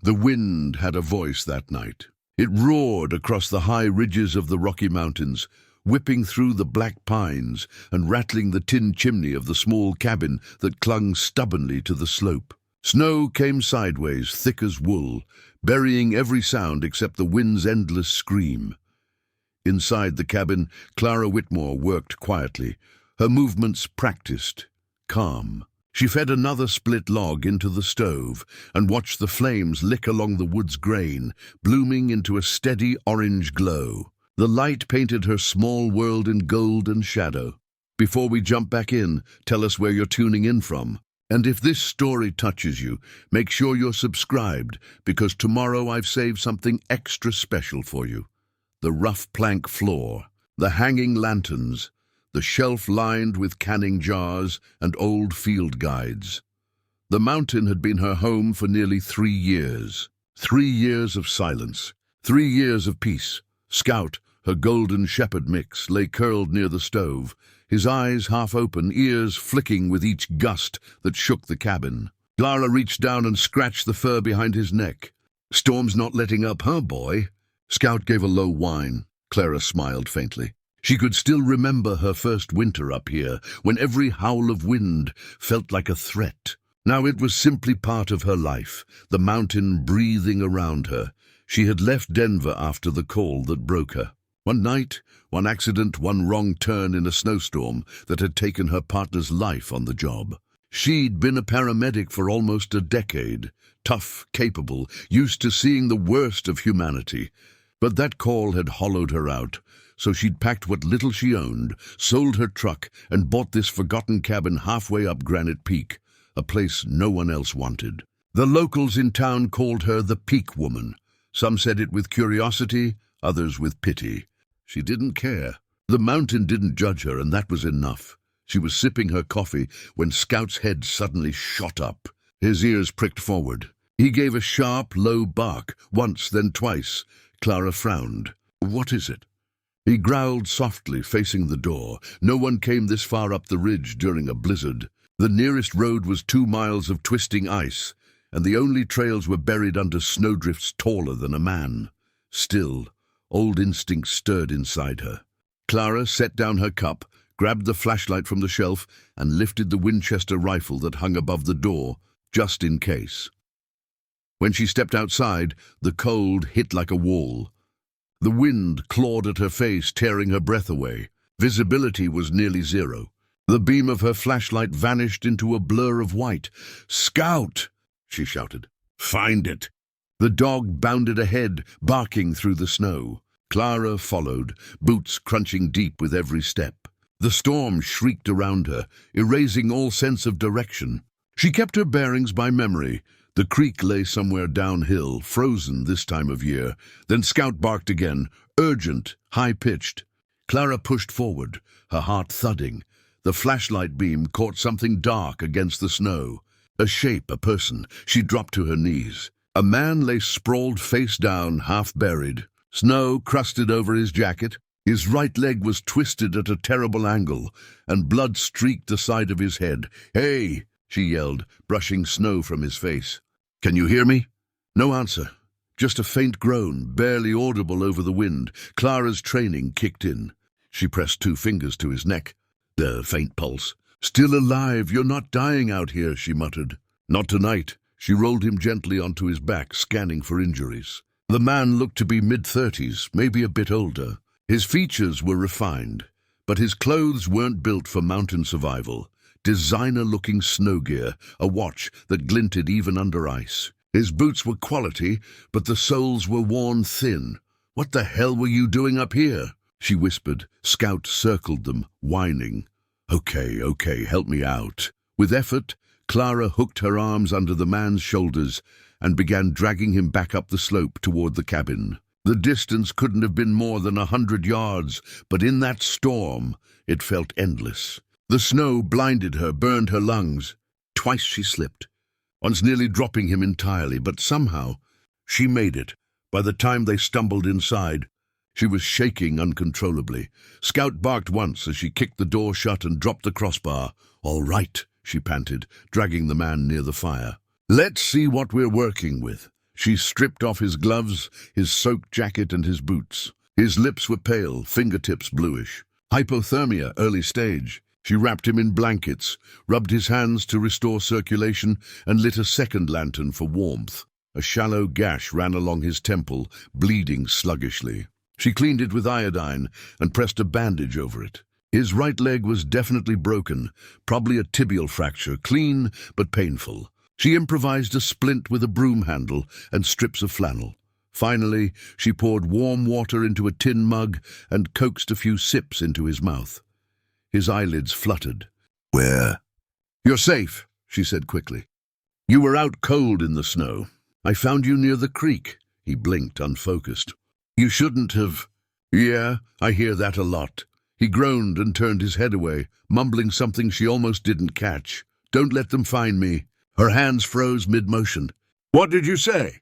The wind had a voice that night. It roared across the high ridges of the Rocky Mountains, whipping through the black pines and rattling the tin chimney of the small cabin that clung stubbornly to the slope. Snow came sideways, thick as wool, burying every sound except the wind's endless scream. Inside the cabin, Clara Whitmore worked quietly, her movements practiced, calm. She fed another split log into the stove and watched the flames lick along the wood's grain, blooming into a steady orange glow. The light painted her small world in gold and shadow. Before we jump back in, tell us where you're tuning in from. And if this story touches you, make sure you're subscribed, because tomorrow I've saved something extra special for you. The rough plank floor, the hanging lanterns, the shelf lined with canning jars and old field guides. The mountain had been her home for nearly 3 years. 3 years of silence, 3 years of peace. Scout, her golden shepherd mix, lay curled near the stove, his eyes half open, ears flicking with each gust that shook the cabin. Clara reached down and scratched the fur behind his neck. "Storm's not letting up, huh, boy?" Scout gave a low whine. Clara smiled faintly. She could still remember her first winter up here, when every howl of wind felt like a threat. Now it was simply part of her life, the mountain breathing around her. She had left Denver after the call that broke her. One night, one accident, one wrong turn in a snowstorm that had taken her partner's life on the job. She'd been a paramedic for almost a decade, tough, capable, used to seeing the worst of humanity. But that call had hollowed her out, so she'd packed what little she owned, sold her truck, and bought this forgotten cabin halfway up Granite Peak, a place no one else wanted. The locals in town called her the Peak Woman. Some said it with curiosity, others with pity. She didn't care. The mountain didn't judge her, and that was enough. She was sipping her coffee when Scout's head suddenly shot up. His ears pricked forward. He gave a sharp, low bark, once, then twice. Clara frowned. "What is it?" He growled softly, facing the door. No one came this far up the ridge during a blizzard. The nearest road was 2 miles of twisting ice, and the only trails were buried under snowdrifts taller than a man. Still, old instincts stirred inside her. Clara set down her cup, grabbed the flashlight from the shelf, and lifted the Winchester rifle that hung above the door, just in case. When she stepped outside, the cold hit like a wall. The wind clawed at her face, tearing her breath away. Visibility was nearly zero. The beam of her flashlight vanished into a blur of white. "Scout!" she shouted. "Find it!" The dog bounded ahead, barking through the snow. Clara followed, boots crunching deep with every step. The storm shrieked around her, erasing all sense of direction. She kept her bearings by memory. The creek lay somewhere downhill, frozen this time of year. Then Scout barked again, urgent, high-pitched. Clara pushed forward, her heart thudding. The flashlight beam caught something dark against the snow. A shape, a person. She dropped to her knees. A man lay sprawled face down, half buried. Snow crusted over his jacket. His right leg was twisted at a terrible angle, and blood streaked the side of his head. "Hey!" she yelled, brushing snow from his face. "Can you hear me?" No answer. Just a faint groan, barely audible over the wind. Clara's training kicked in. She pressed 2 fingers to his neck. The faint pulse. "Still alive, you're not dying out here," she muttered. "Not tonight." She rolled him gently onto his back, scanning for injuries. The man looked to be mid-30s, maybe a bit older. His features were refined, but his clothes weren't built for mountain survival. Designer-looking snow gear, a watch that glinted even under ice. His boots were quality, but the soles were worn thin. "What the hell were you doing up here?" she whispered. Scout circled them, whining. Okay, help me out." With effort, Clara hooked her arms under the man's shoulders and began dragging him back up the slope toward the cabin. The distance couldn't have been more than 100 yards, but in that storm, it felt endless. The snow blinded her, burned her lungs. Twice she slipped, once nearly dropping him entirely, but somehow she made it. By the time they stumbled inside, she was shaking uncontrollably. Scout barked once as she kicked the door shut and dropped the crossbar. "All right," she panted, dragging the man near the fire. "Let's see what we're working with." She stripped off his gloves, his soaked jacket and his boots. His lips were pale, fingertips bluish. Hypothermia, early stage. She wrapped him in blankets, rubbed his hands to restore circulation, and lit a second lantern for warmth. A shallow gash ran along his temple, bleeding sluggishly. She cleaned it with iodine and pressed a bandage over it. His right leg was definitely broken, probably a tibial fracture, clean but painful. She improvised a splint with a broom handle and strips of flannel. Finally, she poured warm water into a tin mug and coaxed a few sips into his mouth. His eyelids fluttered. "Where?" "You're safe," she said quickly. "You were out cold in the snow. I found you near the creek." He blinked, unfocused. "You shouldn't have—" "Yeah, I hear that a lot." He groaned and turned his head away, mumbling something she almost didn't catch. "Don't let them find me." Her hands froze mid-motion. "What did you say?"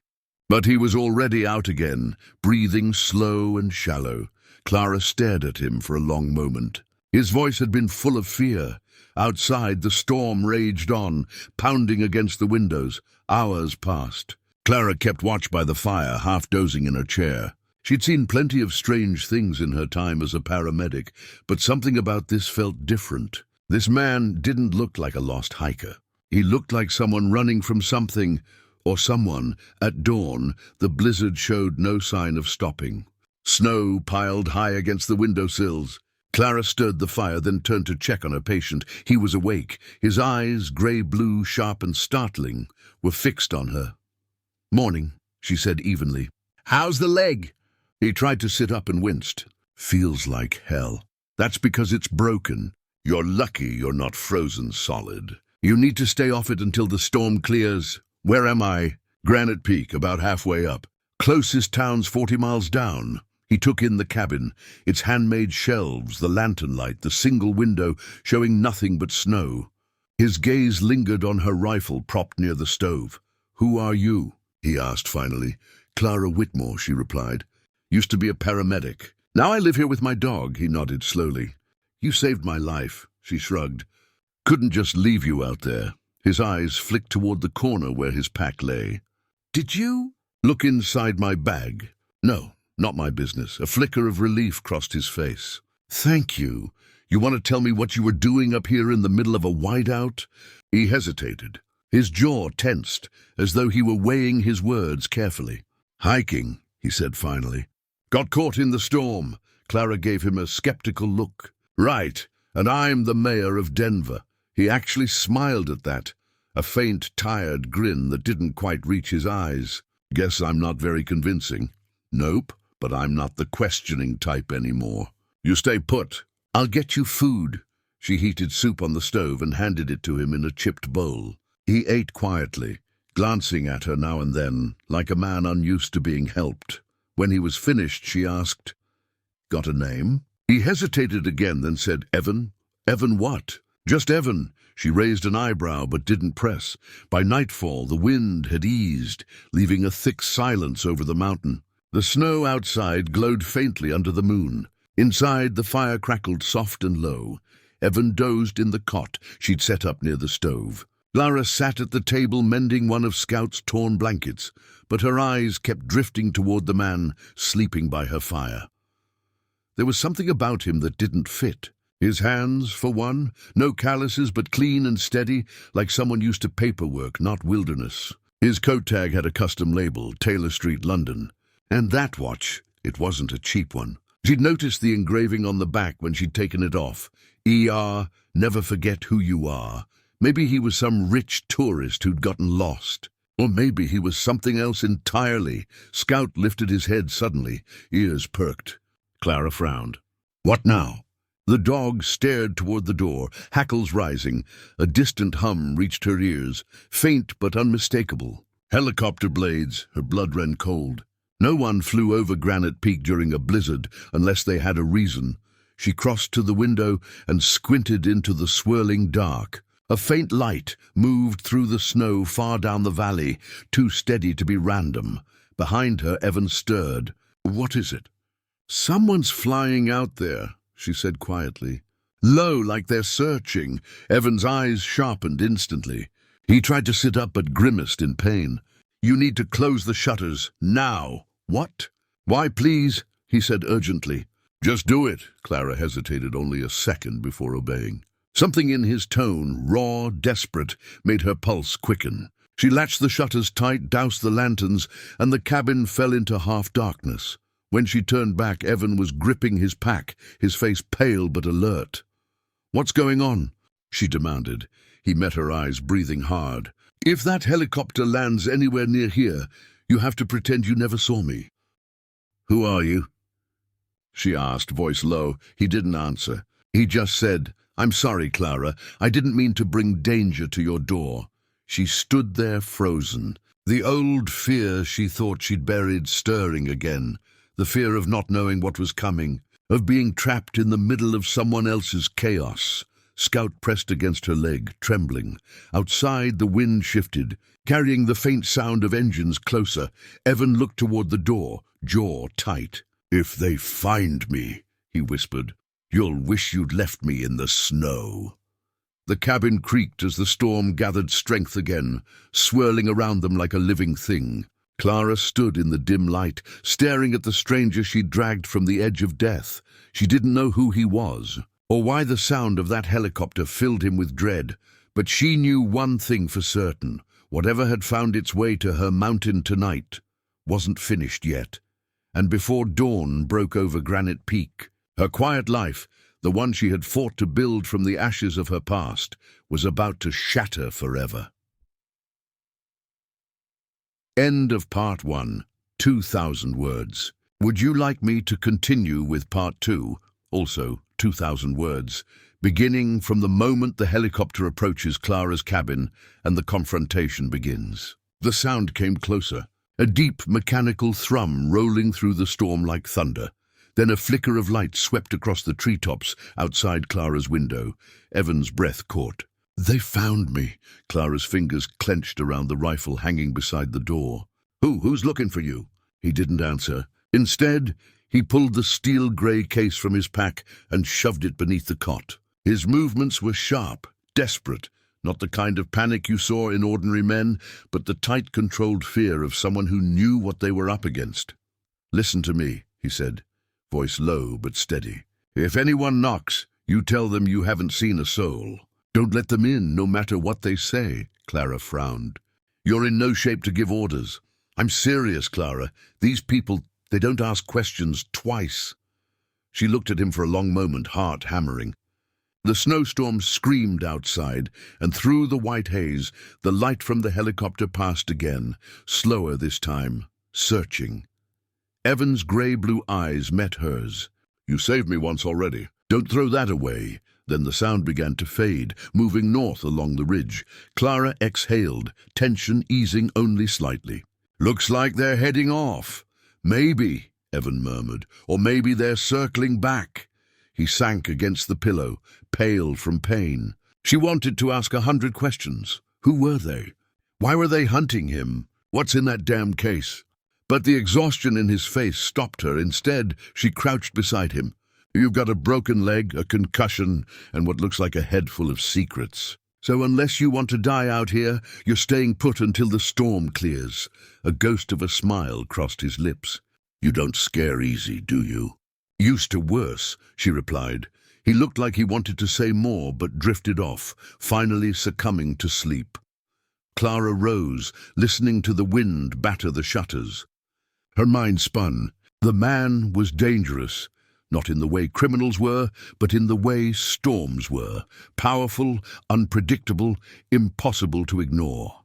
But he was already out again, breathing slow and shallow. Clara stared at him for a long moment. His voice had been full of fear. Outside, the storm raged on, pounding against the windows. Hours passed. Clara kept watch by the fire, half dozing in her chair. She'd seen plenty of strange things in her time as a paramedic, but something about this felt different. This man didn't look like a lost hiker. He looked like someone running from something, or someone. At dawn, the blizzard showed no sign of stopping. Snow piled high against the windowsills. Clara stirred the fire, then turned to check on her patient. He was awake. His eyes, grey-blue, sharp and startling, were fixed on her. "Morning," she said evenly. "How's the leg?" He tried to sit up and winced. "Feels like hell." "That's because it's broken. You're lucky you're not frozen solid. You need to stay off it until the storm clears." "Where am I?" "Granite Peak, about halfway up. Closest town's 40 miles down." He took in the cabin, its handmade shelves, the lantern light, the single window showing nothing but snow. His gaze lingered on her rifle propped near the stove. "Who are you?" he asked finally. "Clara Whitmore," she replied. "Used to be a paramedic. Now I live here with my dog," he nodded slowly. "You saved my life," she shrugged. "Couldn't just leave you out there." His eyes flicked toward the corner where his pack lay. "Did you look inside my bag?" "No, not my business." A flicker of relief crossed his face. "Thank you. You want to tell me what you were doing up here in the middle of a whiteout?" He hesitated. His jaw tensed, as though he were weighing his words carefully. "Hiking," he said finally. "Got caught in the storm." Clara gave him a skeptical look. "Right, and I'm the mayor of Denver." He actually smiled at that, a faint, tired grin that didn't quite reach his eyes. "Guess I'm not very convincing." "Nope, but I'm not the questioning type anymore. You stay put. I'll get you food." She heated soup on the stove and handed it to him in a chipped bowl. He ate quietly, glancing at her now and then, like a man unused to being helped. When he was finished, she asked, "Got a name?" He hesitated again, then said, "Evan." "Evan what?" "Just Evan." She raised an eyebrow but didn't press. By nightfall, the wind had eased, leaving a thick silence over the mountain. The snow outside glowed faintly under the moon. Inside, the fire crackled soft and low. Evan dozed in the cot she'd set up near the stove. Clara sat at the table mending one of Scout's torn blankets, but her eyes kept drifting toward the man sleeping by her fire. There was something about him that didn't fit. His hands, for one, no calluses but clean and steady, like someone used to paperwork, not wilderness. His coat tag had a custom label, Taylor Street, London. And that watch, it wasn't a cheap one. She'd noticed the engraving on the back when she'd taken it off. ER, never forget who you are. Maybe he was some rich tourist who'd gotten lost. Or maybe he was something else entirely. Scout lifted his head suddenly, ears perked. Clara frowned. "What now?" The dog stared toward the door, hackles rising. A distant hum reached her ears, faint but unmistakable. Helicopter blades, her blood ran cold. No one flew over Granite Peak during a blizzard unless they had a reason. She crossed to the window and squinted into the swirling dark. A faint light moved through the snow far down the valley, too steady to be random. Behind her, Evan stirred. "What is it?" "Someone's flying out there," she said quietly. "Low, like they're searching." Evan's eyes sharpened instantly. He tried to sit up but grimaced in pain. You need to close the shutters, now. What? Why, please? He said urgently. Just do it. Clara hesitated only a second before obeying. Something in his tone, raw, desperate, made her pulse quicken. She latched the shutters tight, doused the lanterns, and the cabin fell into half-darkness. When she turned back, Evan was gripping his pack, his face pale but alert. "What's going on?" she demanded. He met her eyes, breathing hard. "If that helicopter lands anywhere near here, you have to pretend you never saw me." "Who are you?" she asked, voice low. He didn't answer. He just said, "I'm sorry, Clara. I didn't mean to bring danger to your door." She stood there frozen, the old fear she thought she'd buried stirring again, the fear of not knowing what was coming, of being trapped in the middle of someone else's chaos. Scout pressed against her leg, trembling. Outside, the wind shifted, carrying the faint sound of engines closer. Evan looked toward the door, jaw tight. "If they find me," he whispered, "you'll wish you'd left me in the snow." The cabin creaked as the storm gathered strength again, swirling around them like a living thing. Clara stood in the dim light, staring at the stranger she'd dragged from the edge of death. She didn't know who he was, or why the sound of that helicopter filled him with dread, but she knew one thing for certain. Whatever had found its way to her mountain tonight wasn't finished yet. And before dawn broke over Granite Peak, her quiet life, the one she had fought to build from the ashes of her past, was about to shatter forever. End of Part 1, 2,000 words. Would you like me to continue with Part 2, also 2,000 words, beginning from the moment the helicopter approaches Clara's cabin and the confrontation begins? The sound came closer, a deep mechanical thrum rolling through the storm like thunder. Then a flicker of light swept across the treetops outside Clara's window. Evan's breath caught. "They found me." Clara's fingers clenched around the rifle hanging beside the door. Who's looking for you?" He didn't answer. Instead, he pulled the steel-grey case from his pack and shoved it beneath the cot. His movements were sharp, desperate, not the kind of panic you saw in ordinary men, but the tight, controlled fear of someone who knew what they were up against. "Listen to me," he said, voice low but steady. "If anyone knocks, you tell them you haven't seen a soul. Don't let them in, no matter what they say." Clara frowned. "You're in no shape to give orders." "I'm serious, Clara. These people, they don't ask questions twice." She looked at him for a long moment, heart hammering. The snowstorm screamed outside, and through the white haze, the light from the helicopter passed again, slower this time, searching. Evan's grey-blue eyes met hers. "You saved me once already. Don't throw that away." Then the sound began to fade, moving north along the ridge. Clara exhaled, tension easing only slightly. "Looks like they're heading off." "Maybe," Evan murmured, "or maybe they're circling back." He sank against the pillow, pale from pain. She wanted to ask 100 questions. Who were they? Why were they hunting him? What's in that damn case? But the exhaustion in his face stopped her. Instead, she crouched beside him. "You've got a broken leg, a concussion, and what looks like a head full of secrets. So unless you want to die out here, you're staying put until the storm clears." A ghost of a smile crossed his lips. "You don't scare easy, do you?" "Used to worse," she replied. He looked like he wanted to say more, but drifted off, finally succumbing to sleep. Clara rose, listening to the wind batter the shutters. Her mind spun. The man was dangerous. Not in the way criminals were, but in the way storms were. Powerful, unpredictable, impossible to ignore.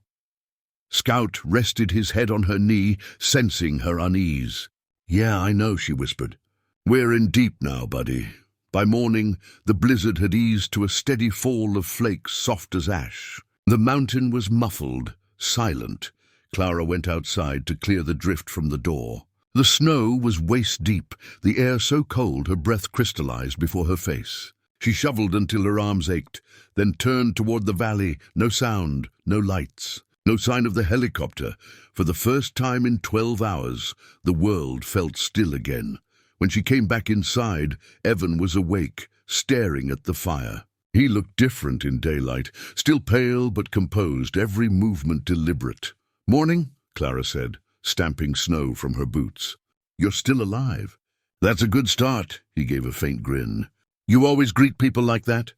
Scout rested his head on her knee, sensing her unease. "Yeah, I know," she whispered. "We're in deep now, buddy." By morning, the blizzard had eased to a steady fall of flakes soft as ash. The mountain was muffled, silent. Clara went outside to clear the drift from the door. The snow was waist-deep, the air so cold her breath crystallized before her face. She shoveled until her arms ached, then turned toward the valley. No sound, no lights, no sign of the helicopter. For the first time in 12 hours, the world felt still again. When she came back inside, Evan was awake, staring at the fire. He looked different in daylight, still pale but composed, every movement deliberate. "Morning?" Clara said, stamping snow from her boots. "You're still alive." "That's a good start," he gave a faint grin. "You always greet people like that?"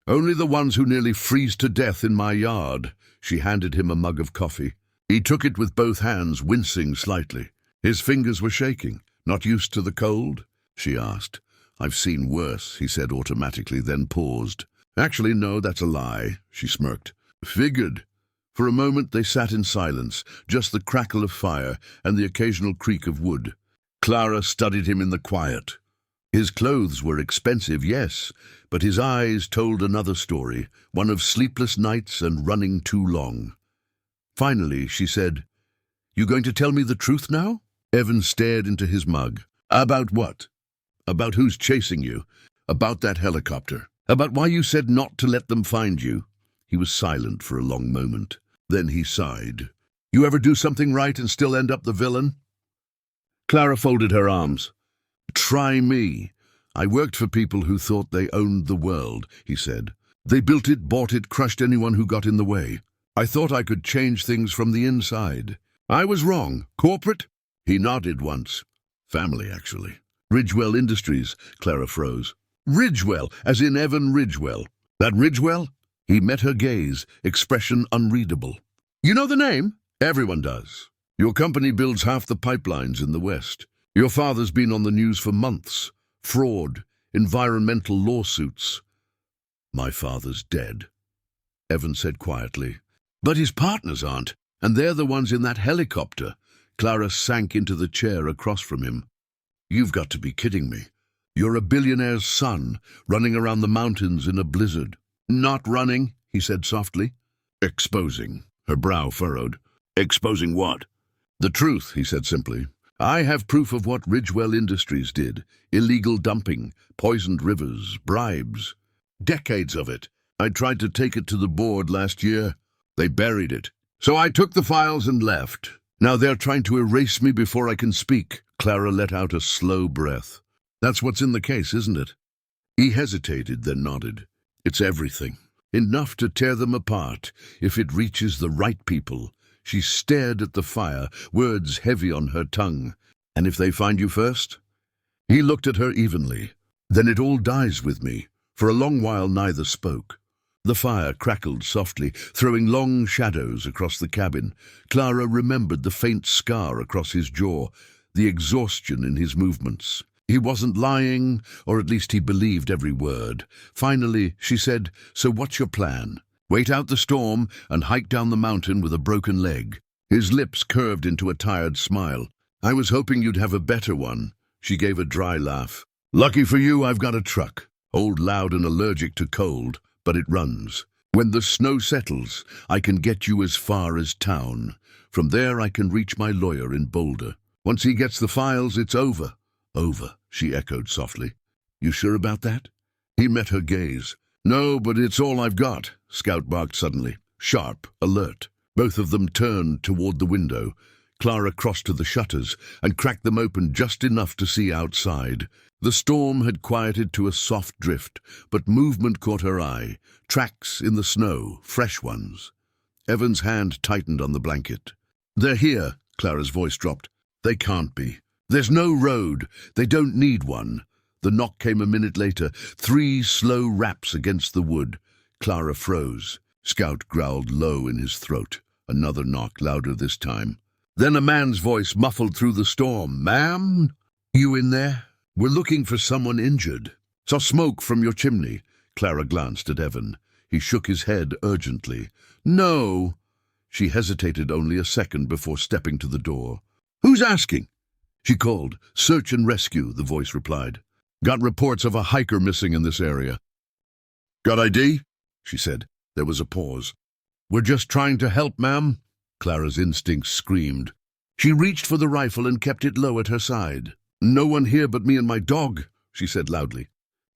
"Only the ones who nearly freeze to death in my yard." She handed him a mug of coffee. He took it with both hands, wincing slightly. His fingers were shaking. "Not used to the cold?" she asked. "I've seen worse," he said automatically, then paused. "Actually, no, that's a lie," she smirked. "Figured." For a moment they sat in silence, just the crackle of fire and the occasional creak of wood. Clara studied him in the quiet. His clothes were expensive, yes, but his eyes told another story, one of sleepless nights and running too long. Finally, she said, "You going to tell me the truth now?" Evan stared into his mug. "About what?" "About who's chasing you. About that helicopter. About why you said not to let them find you." He was silent for a long moment. Then he sighed. "You ever do something right and still end up the villain?" Clara folded her arms. "Try me. I worked for people who thought they owned the world," he said. "They built it, bought it, crushed anyone who got in the way. I thought I could change things from the inside. I was wrong. Corporate?" He nodded once. "Family, actually." "Ridgewell Industries," Clara froze. "Ridgewell, as in Evan Ridgewell. That Ridgewell?" He met her gaze, expression unreadable. "You know the name?" "Everyone does. Your company builds half the pipelines in the West. Your father's been on the news for months. Fraud, environmental lawsuits." "My father's dead," Evan said quietly. "But his partners aren't, and they're the ones in that helicopter." Clara sank into the chair across from him. "You've got to be kidding me. You're a billionaire's son, running around the mountains in a blizzard." "Not running," he said softly. "Exposing." Her brow furrowed. "Exposing what?" "The truth," he said simply. "I have proof of what Ridgewell Industries did. Illegal dumping, poisoned rivers, bribes. Decades of it. I tried to take it to the board last year. They buried it. So I took the files and left. Now they're trying to erase me before I can speak." Clara let out a slow breath. "That's what's in the case, isn't it?" He hesitated, then nodded. "It's everything. Enough to tear them apart, if it reaches the right people." She stared at the fire, words heavy on her tongue. "And if they find you first?" He looked at her evenly. "Then it all dies with me." For a long while neither spoke. The fire crackled softly, throwing long shadows across the cabin. Clara remembered the faint scar across his jaw, the exhaustion in his movements. He wasn't lying, or at least he believed every word. Finally, she said, "So what's your plan? Wait out the storm and hike down the mountain with a broken leg?" His lips curved into a tired smile. "I was hoping you'd have a better one." She gave a dry laugh. "Lucky for you, I've got a truck. Old, loud, and allergic to cold, but it runs. When the snow settles, I can get you as far as town. From there I can reach my lawyer in Boulder. Once he gets the files, it's over." "Over," she echoed softly. "You sure about that?" He met her gaze. "No, but it's all I've got," Scout barked suddenly. Sharp, alert. Both of them turned toward the window. Clara crossed to the shutters and cracked them open just enough to see outside. The storm had quieted to a soft drift, but movement caught her eye. Tracks in the snow, fresh ones. Evan's hand tightened on the blanket. "They're here," Clara's voice dropped. "They can't be. There's no road. They don't need one." The knock came a minute later, 3 slow raps against the wood. Clara froze. Scout growled low in his throat. Another knock, louder this time. Then a man's voice muffled through the storm. "Ma'am? You in there? We're looking for someone injured." "Saw smoke from your chimney." Clara glanced at Evan. He shook his head urgently. "No." She hesitated only a second before stepping to the door. "Who's asking?" She called. "Search and rescue," the voice replied. "Got reports of a hiker missing in this area." "Got ID?" she said. There was a pause. "We're just trying to help, ma'am," Clara's instincts screamed. She reached for the rifle and kept it low at her side. "No one here but me and my dog," she said loudly.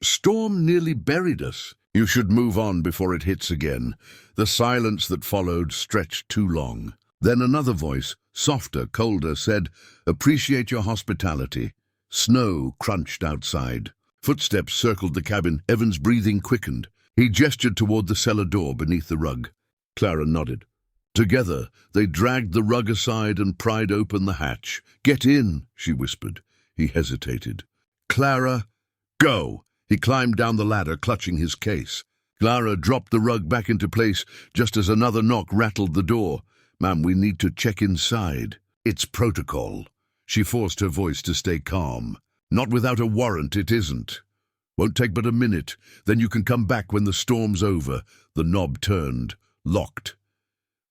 "Storm nearly buried us. You should move on before it hits again." The silence that followed stretched too long. Then another voice, softer, colder, said, "Appreciate your hospitality." Snow crunched outside. Footsteps circled the cabin. Evan's breathing quickened. He gestured toward the cellar door beneath the rug. Clara nodded. Together, they dragged the rug aside and pried open the hatch. "Get in," she whispered. He hesitated. "Clara, go!" He climbed down the ladder, clutching his case. Clara dropped the rug back into place just as another knock rattled the door. "Ma'am, we need to check inside." "It's protocol." She forced her voice to stay calm. "Not without a warrant, it isn't. Won't take but a minute. Then you can come back when the storm's over." The knob turned, locked.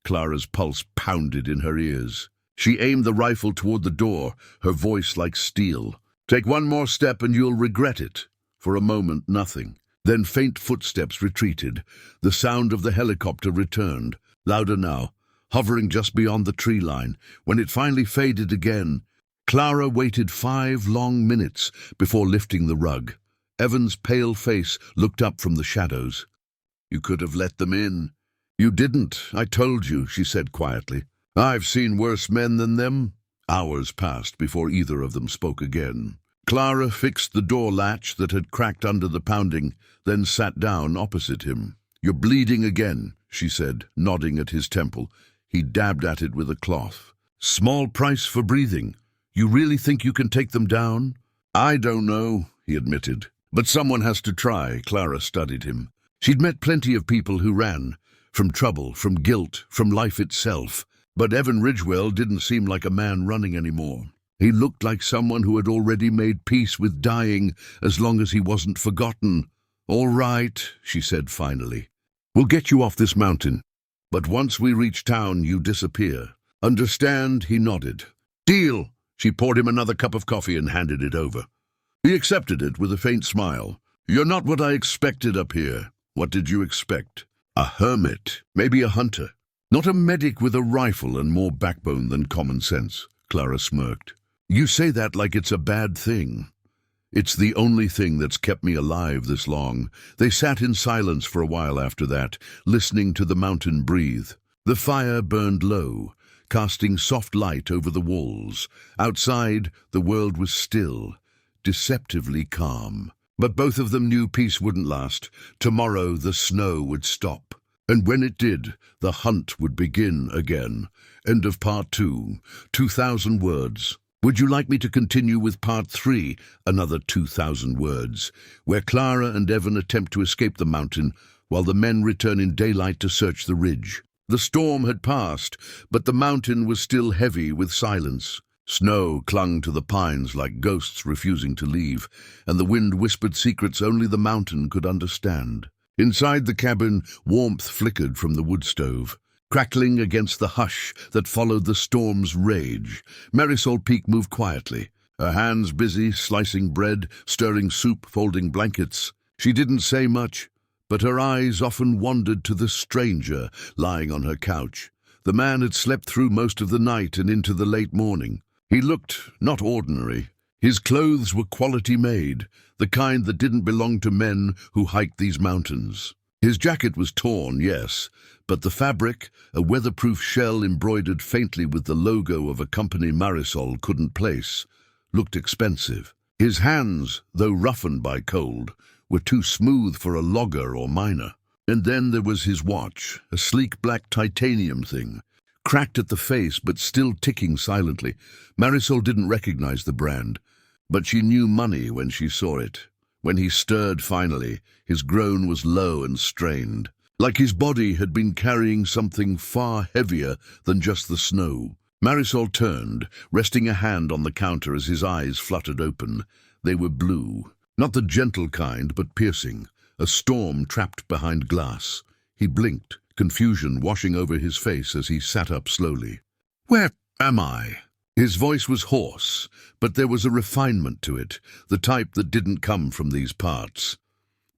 Clara's pulse pounded in her ears. She aimed the rifle toward the door, her voice like steel. "Take one more step and you'll regret it." For a moment, nothing. Then faint footsteps retreated. The sound of the helicopter returned, louder now, hovering just beyond the tree line. When it finally faded again, Clara waited 5 long minutes before lifting the rug. Evan's pale face looked up from the shadows. "You could have let them in." "You didn't, I told you," she said quietly. "I've seen worse men than them." Hours passed before either of them spoke again. Clara fixed the door latch that had cracked under the pounding, then sat down opposite him. "You're bleeding again," she said, nodding at his temple. He dabbed at it with a cloth. "Small price for breathing. You really think you can take them down?" "I don't know," he admitted. "But someone has to try." Clara studied him. She'd met plenty of people who ran. From trouble, from guilt, from life itself. But Evan Ridgewell didn't seem like a man running anymore. He looked like someone who had already made peace with dying, as long as he wasn't forgotten. "All right," she said finally. "We'll get you off this mountain. But once we reach town, you disappear. Understand?" He nodded. "Deal!" She poured him another cup of coffee and handed it over. He accepted it with a faint smile. "You're not what I expected up here." "What did you expect?" "A hermit, maybe a hunter. Not a medic with a rifle and more backbone than common sense." Clara smirked. "You say that like it's a bad thing." "It's the only thing that's kept me alive this long." They sat in silence for a while after that, listening to the mountain breathe. The fire burned low, casting soft light over the walls. Outside, the world was still, deceptively calm. But both of them knew peace wouldn't last. Tomorrow the snow would stop. And when it did, the hunt would begin again. End of part 2. 2,000 words. Would you like me to continue with part 3, another 2,000 words, where Clara and Evan attempt to escape the mountain while the men return in daylight to search the ridge? The storm had passed, but the mountain was still heavy with silence. Snow clung to the pines like ghosts refusing to leave, and the wind whispered secrets only the mountain could understand. Inside the cabin, warmth flickered from the wood stove, crackling against the hush that followed the storm's rage. Marisol Peak moved quietly, her hands busy slicing bread, stirring soup, folding blankets. She didn't say much, but her eyes often wandered to the stranger lying on her couch. The man had slept through most of the night and into the late morning. He looked not ordinary. His clothes were quality made, the kind that didn't belong to men who hiked these mountains. His jacket was torn, yes, but the fabric, a weatherproof shell embroidered faintly with the logo of a company Marisol couldn't place, looked expensive. His hands, though roughened by cold, were too smooth for a logger or miner. And then there was his watch, a sleek black titanium thing, cracked at the face but still ticking silently. Marisol didn't recognize the brand, but she knew money when she saw it. When he stirred finally, his groan was low and strained, like his body had been carrying something far heavier than just the snow. Marisol turned, resting a hand on the counter as his eyes fluttered open. They were blue, not the gentle kind, but piercing, a storm trapped behind glass. He blinked, confusion washing over his face as he sat up slowly. "Where am I?" His voice was hoarse, but there was a refinement to it, the type that didn't come from these parts.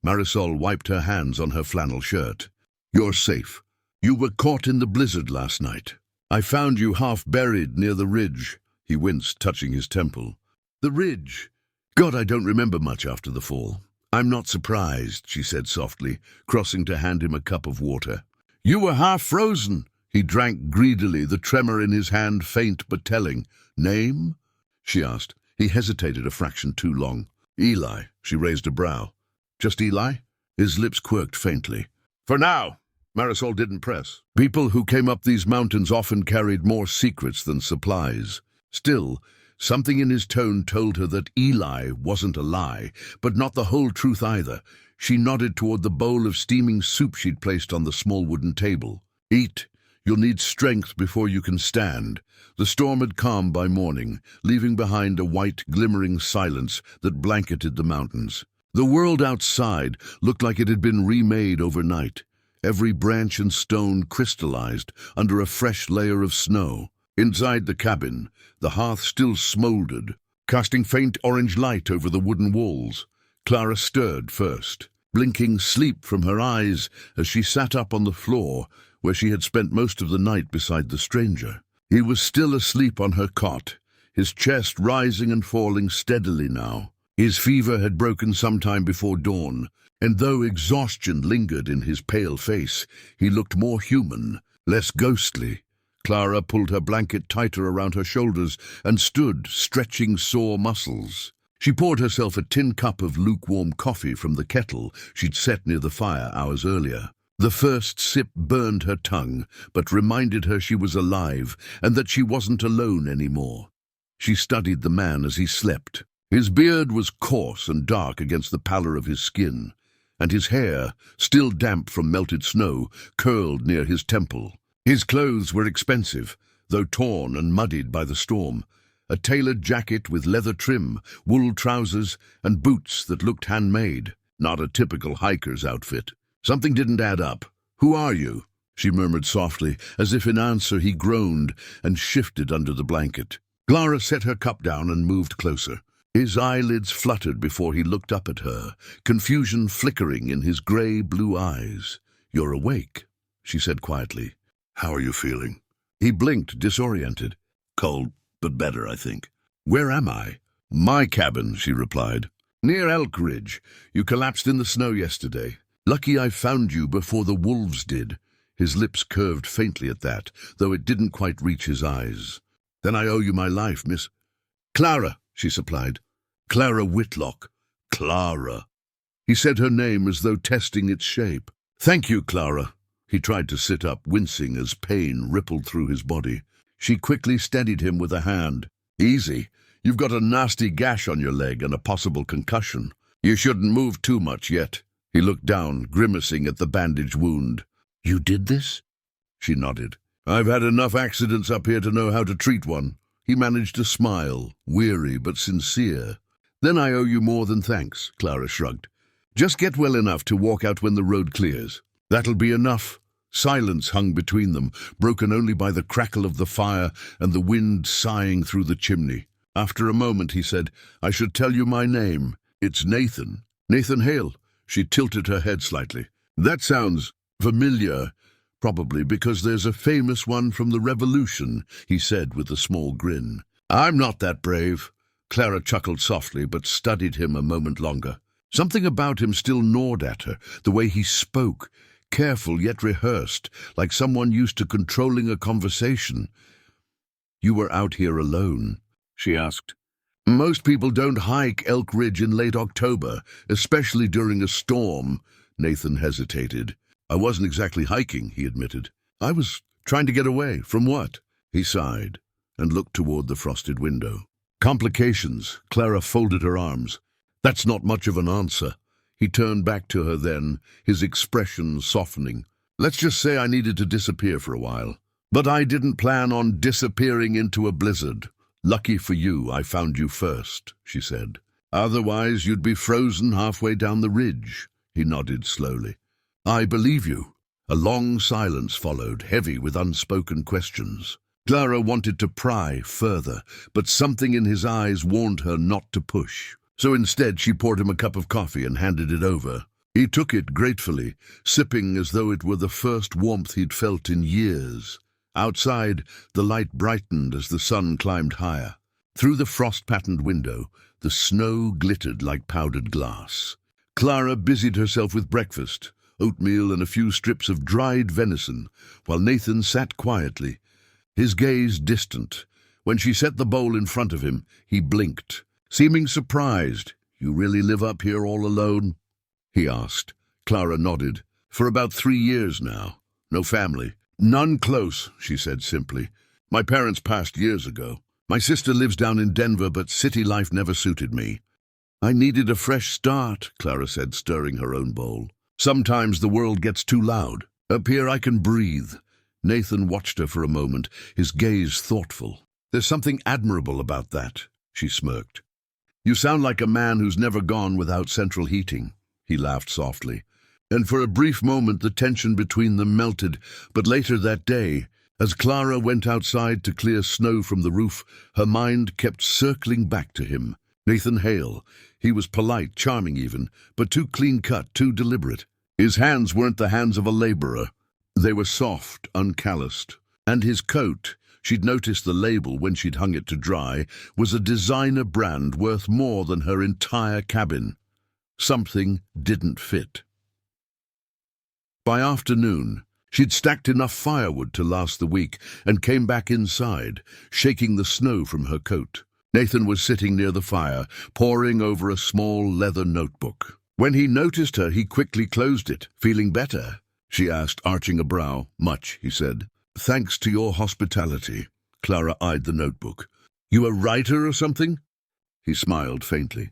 Marisol wiped her hands on her flannel shirt. "You're safe. You were caught in the blizzard last night. I found you half buried near the ridge." He winced, touching his temple. "The ridge? God, I don't remember much after the fall." "I'm not surprised," she said softly, crossing to hand him a cup of water. "You were half frozen." He drank greedily, the tremor in his hand faint but telling. "Name?" she asked. He hesitated a fraction too long. "Eli." She raised a brow. "Just Eli?" His lips quirked faintly. "For now. Marisol didn't press. People who came up these mountains often carried more secrets than supplies. Still, something in his tone told her that Eli wasn't a lie, but not the whole truth either. She nodded toward the bowl of steaming soup she'd placed on the small wooden table. Eat. You'll need strength before you can stand. The storm had calmed by morning, leaving behind a white, glimmering silence that blanketed the mountains. The world outside looked like it had been remade overnight. Every branch and stone crystallized under a fresh layer of snow. Inside the cabin, the hearth still smoldered, casting faint orange light over the wooden walls. Clara stirred first, blinking sleep from her eyes as she sat up on the floor where she had spent most of the night beside the stranger. He was still asleep on her cot, his chest rising and falling steadily now. His fever had broken some time before dawn, and though exhaustion lingered in his pale face, he looked more human, less ghostly. Clara pulled her blanket tighter around her shoulders and stood, stretching sore muscles. She poured herself a tin cup of lukewarm coffee from the kettle she'd set near the fire hours earlier. The first sip burned her tongue, but reminded her she was alive and that she wasn't alone anymore. She studied the man as he slept. His beard was coarse and dark against the pallor of his skin, and his hair, still damp from melted snow, curled near his temple. His clothes were expensive, though torn and muddied by the storm. A tailored jacket with leather trim, wool trousers, and boots that looked handmade. Not a typical hiker's outfit. Something didn't add up. "Who are you?" she murmured softly. As if in answer, he groaned and shifted under the blanket. Clara set her cup down and moved closer. His eyelids fluttered before he looked up at her, confusion flickering in his grey-blue eyes. "You're awake," she said quietly. "How are you feeling?" He blinked, disoriented. "Cold, but better, I think." "Where am I?" "My cabin," she replied. "Near Elk Ridge. You collapsed in the snow yesterday. Lucky I found you before the wolves did." His lips curved faintly at that, though it didn't quite reach his eyes. "Then I owe you my life, Miss—" "Clara," she supplied. "Clara Whitlock." "Clara." He said her name as though testing its shape. "Thank you, Clara." He tried to sit up, wincing as pain rippled through his body. She quickly steadied him with a hand. "Easy. You've got a nasty gash on your leg and a possible concussion. You shouldn't move too much yet." He looked down, grimacing at the bandaged wound. "You did this?" She nodded. "I've had enough accidents up here to know how to treat one." He managed to smile, weary but sincere. "Then I owe you more than thanks," Clara shrugged. "Just get well enough to walk out when the road clears. That'll be enough." Silence hung between them, broken only by the crackle of the fire and the wind sighing through the chimney. After a moment he said, "I should tell you my name. It's Nathan. Nathan Hale." She tilted her head slightly. "That sounds familiar, probably because there's a famous one from the Revolution," he said with a small grin. "I'm not that brave." Clara chuckled softly but studied him a moment longer. Something about him still gnawed at her, the way he spoke, careful yet rehearsed, like someone used to controlling a conversation. "You were out here alone?" she asked. "Most people don't hike Elk Ridge in late October, especially during a storm." Nathan hesitated. "I wasn't exactly hiking," he admitted. "I was trying to get away." "From what?" He sighed and looked toward the frosted window. "Complications." Clara folded her arms. "That's not much of an answer." He turned back to her then, his expression softening. "Let's just say I needed to disappear for a while. But I didn't plan on disappearing into a blizzard. Lucky for you, I found you first," she said. "Otherwise, you'd be frozen halfway down the ridge." He nodded slowly. "I believe you." A long silence followed, heavy with unspoken questions. Clara wanted to pry further, but something in his eyes warned her not to push. So instead she poured him a cup of coffee and handed it over. He took it gratefully, sipping as though it were the first warmth he'd felt in years. Outside, the light brightened as the sun climbed higher. Through the frost-patterned window, the snow glittered like powdered glass. Clara busied herself with breakfast, oatmeal and a few strips of dried venison, while Nathan sat quietly, his gaze distant. When she set the bowl in front of him, he blinked, seeming surprised. "You really live up here all alone?" he asked. Clara nodded. "For about 3 years now." No family. None close, she said simply. My parents passed years ago. My sister lives down in Denver, but city life never suited me. I needed a fresh start, Clara said, stirring her own bowl. Sometimes the world gets too loud. Up here I can breathe. Nathan watched her for a moment, his gaze thoughtful. There's something admirable about that, she smirked. You sound like a man who's never gone without central heating. He laughed softly. And for a brief moment the tension between them melted, but later that day, as Clara went outside to clear snow from the roof, her mind kept circling back to him. Nathan Hale. He was polite, charming even, but too clean-cut, too deliberate. His hands weren't the hands of a laborer. They were soft, uncalloused. And his coat, she'd noticed the label when she'd hung it to dry, was a designer brand worth more than her entire cabin. Something didn't fit. By afternoon, she'd stacked enough firewood to last the week and came back inside, shaking the snow from her coat. Nathan was sitting near the fire, poring over a small leather notebook. When he noticed her, he quickly closed it. Feeling better? She asked, arching a brow. Much, he said. Thanks to your hospitality. Clara eyed the notebook. You a writer or something? He smiled faintly.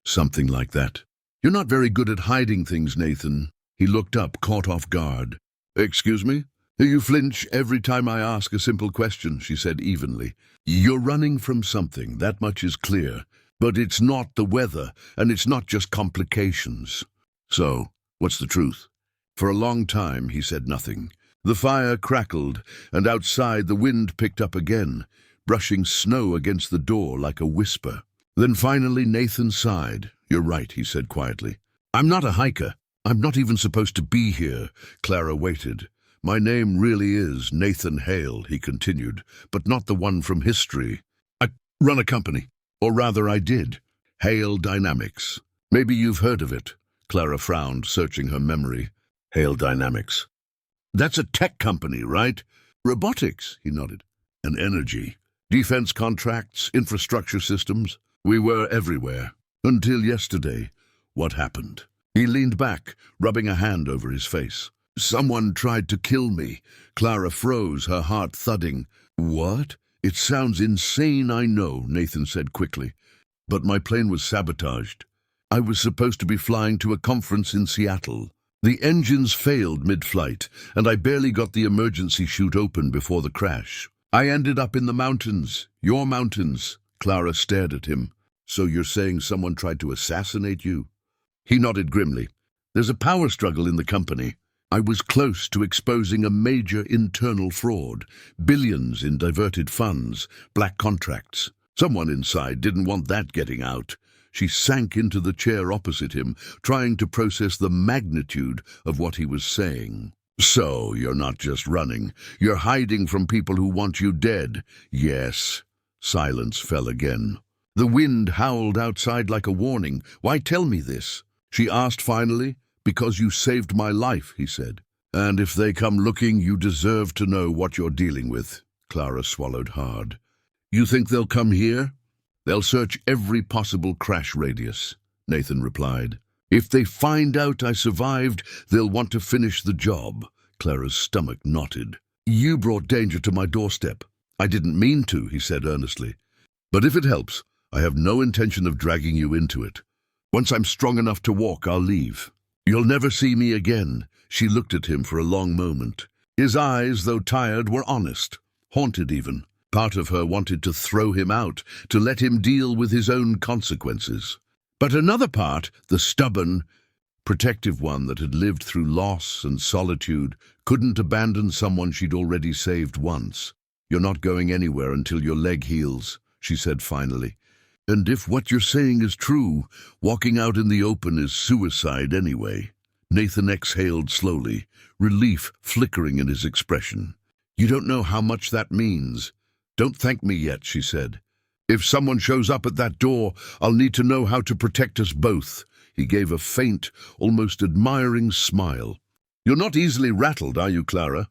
Something like that. You're not very good at hiding things, Nathan. He looked up, caught off guard. Excuse me? You flinch every time I ask a simple question, she said evenly. You're running from something, that much is clear. But it's not the weather, and it's not just complications. So, what's the truth? For a long time, he said nothing. The fire crackled, and outside the wind picked up again, brushing snow against the door like a whisper. Then finally Nathan sighed. You're right, he said quietly. I'm not a hiker. I'm not even supposed to be here. Clara waited. My name really is Nathan Hale, he continued, but not the one from history. I run a company, or rather I did. Hale Dynamics. Maybe you've heard of it. Clara frowned, searching her memory. Hale Dynamics. That's a tech company, right? Robotics, he nodded. And energy. Defense contracts, infrastructure systems. We were everywhere. Until yesterday. What happened? He leaned back, rubbing a hand over his face. Someone tried to kill me. Clara froze, her heart thudding. What? It sounds insane, I know, Nathan said quickly. But my plane was sabotaged. I was supposed to be flying to a conference in Seattle. The engines failed mid-flight, and I barely got the emergency chute open before the crash. I ended up in the mountains. Your mountains. Clara stared at him. So you're saying someone tried to assassinate you? He nodded grimly. There's a power struggle in the company. I was close to exposing a major internal fraud. Billions in diverted funds, black contracts. Someone inside didn't want that getting out. She sank into the chair opposite him, trying to process the magnitude of what he was saying. So, you're not just running. You're hiding from people who want you dead. Yes. Silence fell again. The wind howled outside like a warning. Why tell me this? She asked finally. Because you saved my life, he said. And if they come looking, you deserve to know what you're dealing with. Clara swallowed hard. You think they'll come here? They'll search every possible crash radius, Nathan replied. If they find out I survived, they'll want to finish the job. Clara's stomach knotted. You brought danger to my doorstep. I didn't mean to, he said earnestly. But if it helps, I have no intention of dragging you into it. Once I'm strong enough to walk, I'll leave. You'll never see me again. She looked at him for a long moment. His eyes, though tired, were honest, haunted even. Part of her wanted to throw him out, to let him deal with his own consequences. But another part, the stubborn, protective one that had lived through loss and solitude, couldn't abandon someone she'd already saved once. You're not going anywhere until your leg heals, she said finally. And if what you're saying is true, walking out in the open is suicide anyway. Nathan exhaled slowly, relief flickering in his expression. You don't know how much that means. Don't thank me yet, she said. If someone shows up at that door, I'll need to know how to protect us both. He gave a faint, almost admiring smile. You're not easily rattled, are you, Clara?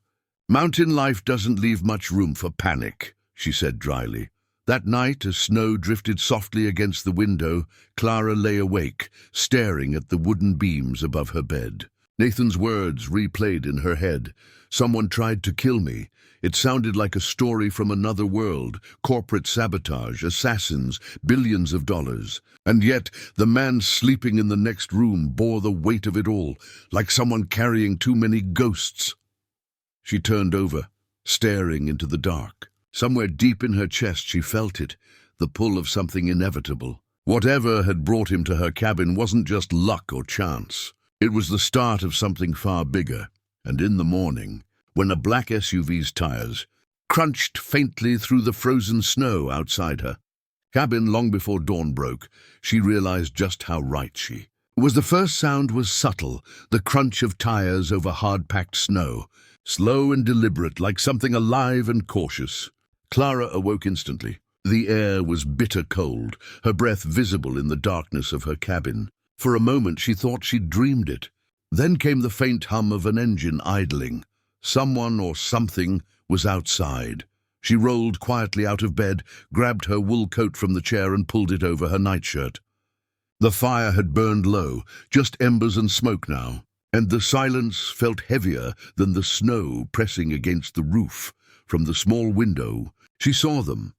Mountain life doesn't leave much room for panic, she said dryly. That night, as snow drifted softly against the window, Clara lay awake, staring at the wooden beams above her bed. Nathan's words replayed in her head. Someone tried to kill me. It sounded like a story from another world. Corporate sabotage, assassins, billions of dollars. And yet, the man sleeping in the next room bore the weight of it all, like someone carrying too many ghosts. She turned over, staring into the dark. Somewhere deep in her chest she felt it, the pull of something inevitable. Whatever had brought him to her cabin wasn't just luck or chance. It was the start of something far bigger. And in the morning, when a black SUV's tires crunched faintly through the frozen snow outside her cabin long before dawn broke, she realized just how right she was. The first sound was subtle, the crunch of tires over hard-packed snow, slow and deliberate, like something alive and cautious. Clara awoke instantly. The air was bitter cold, her breath visible in the darkness of her cabin. For a moment she thought she'd dreamed it. Then came the faint hum of an engine idling. Someone or something was outside. She rolled quietly out of bed, grabbed her wool coat from the chair and pulled it over her nightshirt. The fire had burned low, just embers and smoke now, and the silence felt heavier than the snow pressing against the roof. From the small window, she saw them,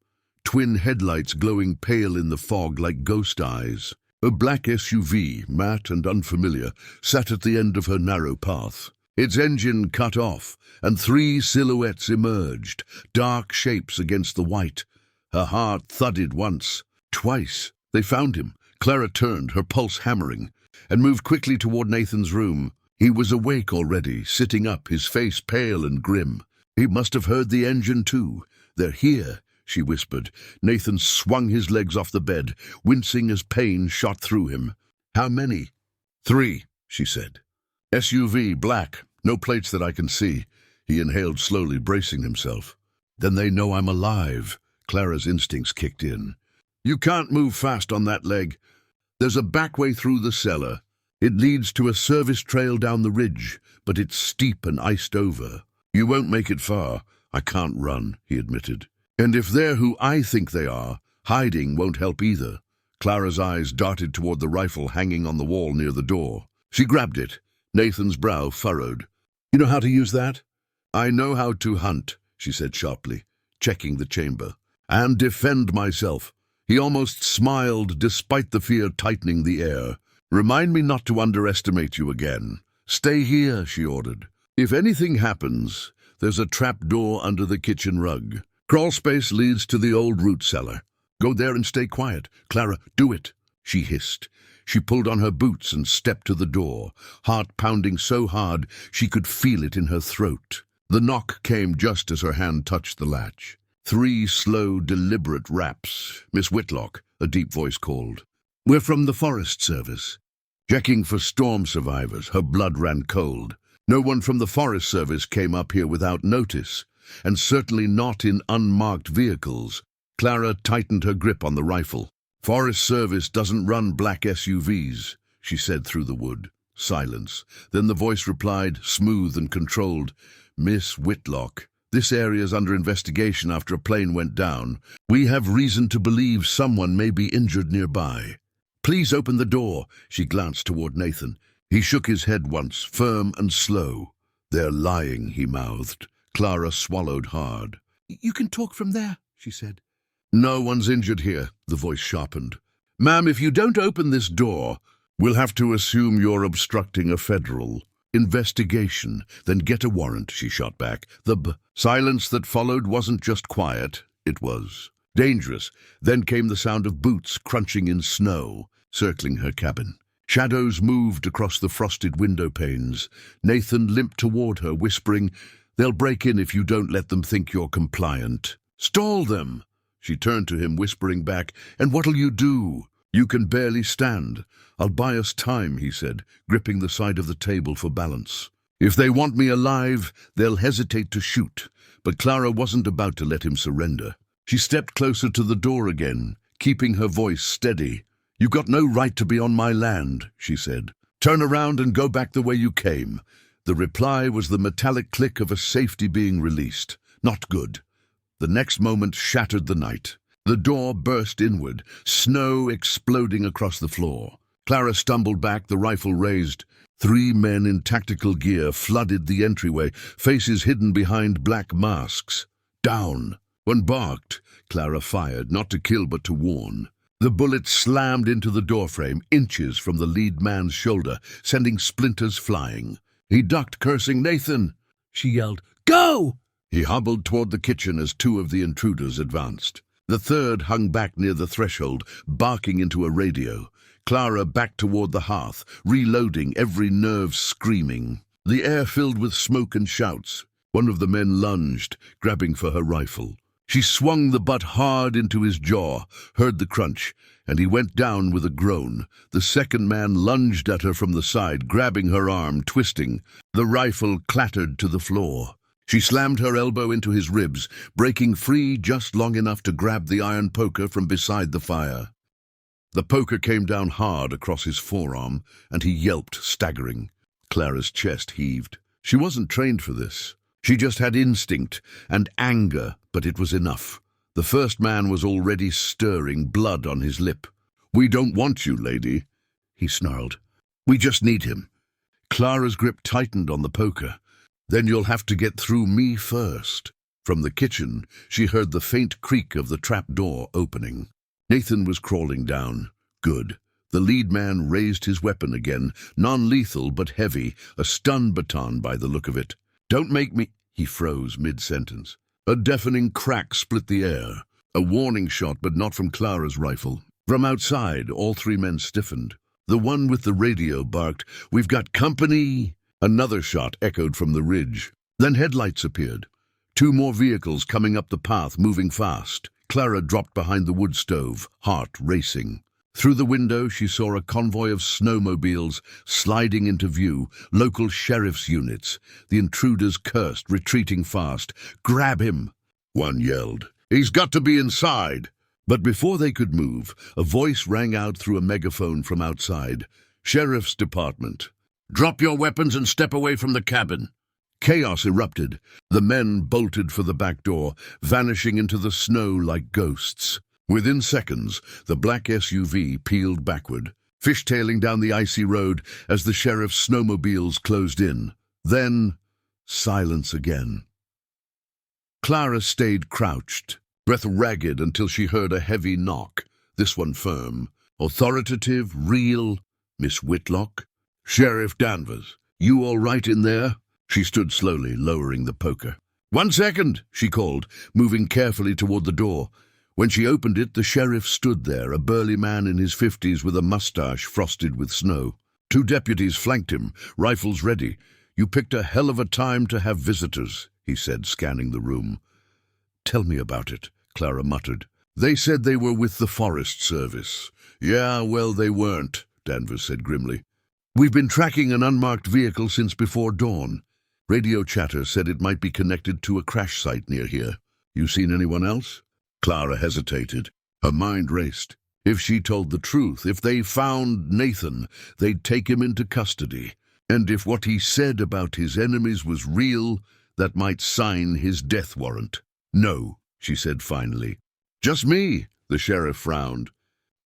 twin headlights glowing pale in the fog like ghost eyes. A black SUV, matte and unfamiliar, sat at the end of her narrow path. Its engine cut off, and three silhouettes emerged, dark shapes against the white. Her heart thudded once, twice. They found him. Clara turned, her pulse hammering, and moved quickly toward Nathan's room. He was awake already, sitting up, his face pale and grim. He must have heard the engine too. "They're here," she whispered. Nathan swung his legs off the bed, wincing as pain shot through him. "How many?" "3, she said. "SUV, black, no plates that I can see." He inhaled slowly, bracing himself. "Then they know I'm alive." Clara's instincts kicked in. "You can't move fast on that leg. There's a back way through the cellar. It leads to a service trail down the ridge, but it's steep and iced over. You won't make it far." "I can't run," he admitted. "And if they're who I think they are, hiding won't help either." Clara's eyes darted toward the rifle hanging on the wall near the door. She grabbed it. Nathan's brow furrowed. "You know how to use that?" "I know how to hunt," she said sharply, checking the chamber. "And defend myself." He almost smiled despite the fear tightening the air. "Remind me not to underestimate you again." "Stay here," she ordered. "If anything happens, there's a trap door under the kitchen rug. Crawl space leads to the old root cellar. Go there and stay quiet. Clara, do it," she hissed. She pulled on her boots and stepped to the door, heart pounding so hard she could feel it in her throat. The knock came just as her hand touched the latch. 3 slow, deliberate raps. "Miss Whitlock," a deep voice called. "We're from the Forest Service. Checking for storm survivors." Her blood ran cold. No one from the Forest Service came up here without notice, and certainly not in unmarked vehicles. Clara tightened her grip on the rifle. "Forest Service doesn't run black SUVs," she said through the wood. Silence. Then the voice replied, smooth and controlled. "Miss Whitlock, this area's under investigation after a plane went down. We have reason to believe someone may be injured nearby. Please open the door." She glanced toward Nathan. He shook his head once, firm and slow. "They're lying," he mouthed. Clara swallowed hard. "You can talk from there," she said. "No one's injured here," the voice sharpened. "Ma'am, if you don't open this door, we'll have to assume you're obstructing a federal investigation. Then get a warrant," she shot back. The silence that followed wasn't just quiet, it was dangerous. Then came the sound of boots crunching in snow, circling her cabin. Shadows moved across the frosted window panes. Nathan limped toward her, whispering, "They'll break in if you don't let them think you're compliant." "Stall them!" She turned to him, whispering back, "And what'll you do?" "You can barely stand." "I'll buy us time," he said, gripping the side of the table for balance. "If they want me alive, they'll hesitate to shoot." But Clara wasn't about to let him surrender. She stepped closer to the door again, keeping her voice steady. "You've got no right to be on my land," she said. "Turn around and go back the way you came." The reply was the metallic click of a safety being released. Not good. The next moment shattered the night. The door burst inward, snow exploding across the floor. Clara stumbled back, the rifle raised. 3 men in tactical gear flooded the entryway, faces hidden behind black masks. Down. One barked. Clara fired, not to kill but to warn. The bullet slammed into the doorframe, inches from the lead man's shoulder, sending splinters flying. He ducked, cursing. "Nathan!" She yelled. "Go!" He hobbled toward the kitchen as 2 of the intruders advanced. The third hung back near the threshold, barking into a radio. Clara backed toward the hearth, reloading, every nerve screaming. The air filled with smoke and shouts. One of the men lunged, grabbing for her rifle. She swung the butt hard into his jaw, heard the crunch, and he went down with a groan. The second man lunged at her from the side, grabbing her arm, twisting. The rifle clattered to the floor. She slammed her elbow into his ribs, breaking free just long enough to grab the iron poker from beside the fire. The poker came down hard across his forearm, and he yelped, staggering. Clara's chest heaved. She wasn't trained for this. She just had instinct and anger, but it was enough. The first man was already stirring, blood on his lip. "We don't want you, lady," he snarled. "We just need him." Clara's grip tightened on the poker. "Then you'll have to get through me first." From the kitchen, she heard the faint creak of the trap door opening. Nathan was crawling down. Good. The lead man raised his weapon again, non-lethal but heavy, a stun baton by the look of it. "Don't make me—" He froze mid-sentence. A deafening crack split the air. A warning shot, but not from Clara's rifle. From outside, all 3 men stiffened. The one with the radio barked, "We've got company!" Another shot echoed from the ridge. Then headlights appeared. 2 more vehicles coming up the path, moving fast. Clara dropped behind the wood stove, heart racing. Through the window, she saw a convoy of snowmobiles sliding into view, local sheriff's units. The intruders cursed, retreating fast. "Grab him!" one yelled. "He's got to be inside!" But before they could move, a voice rang out through a megaphone from outside. "Sheriff's Department. Drop your weapons and step away from the cabin." Chaos erupted. The men bolted for the back door, vanishing into the snow like ghosts. Within seconds, the black SUV peeled backward, fishtailing down the icy road as the sheriff's snowmobiles closed in. Then, silence again. Clara stayed crouched, breath ragged until she heard a heavy knock, this one firm. Authoritative, real. "Miss Whitlock?" "Sheriff Danvers. You all right in there?" She stood slowly, lowering the poker. "1 second," she called, moving carefully toward the door. When she opened it, the sheriff stood there, a burly man in his 50s with a mustache frosted with snow. 2 deputies flanked him, rifles ready. "You picked a hell of a time to have visitors," he said, scanning the room. "Tell me about it," Clara muttered. "They said they were with the Forest Service." "Yeah, well, they weren't," Danvers said grimly. "We've been tracking an unmarked vehicle since before dawn. Radio chatter said it might be connected to a crash site near here. You seen anyone else?" Clara hesitated. Her mind raced. If she told the truth, if they found Nathan, they'd take him into custody. And if what he said about his enemies was real, that might sign his death warrant. "No," she said finally. "Just me," the sheriff frowned.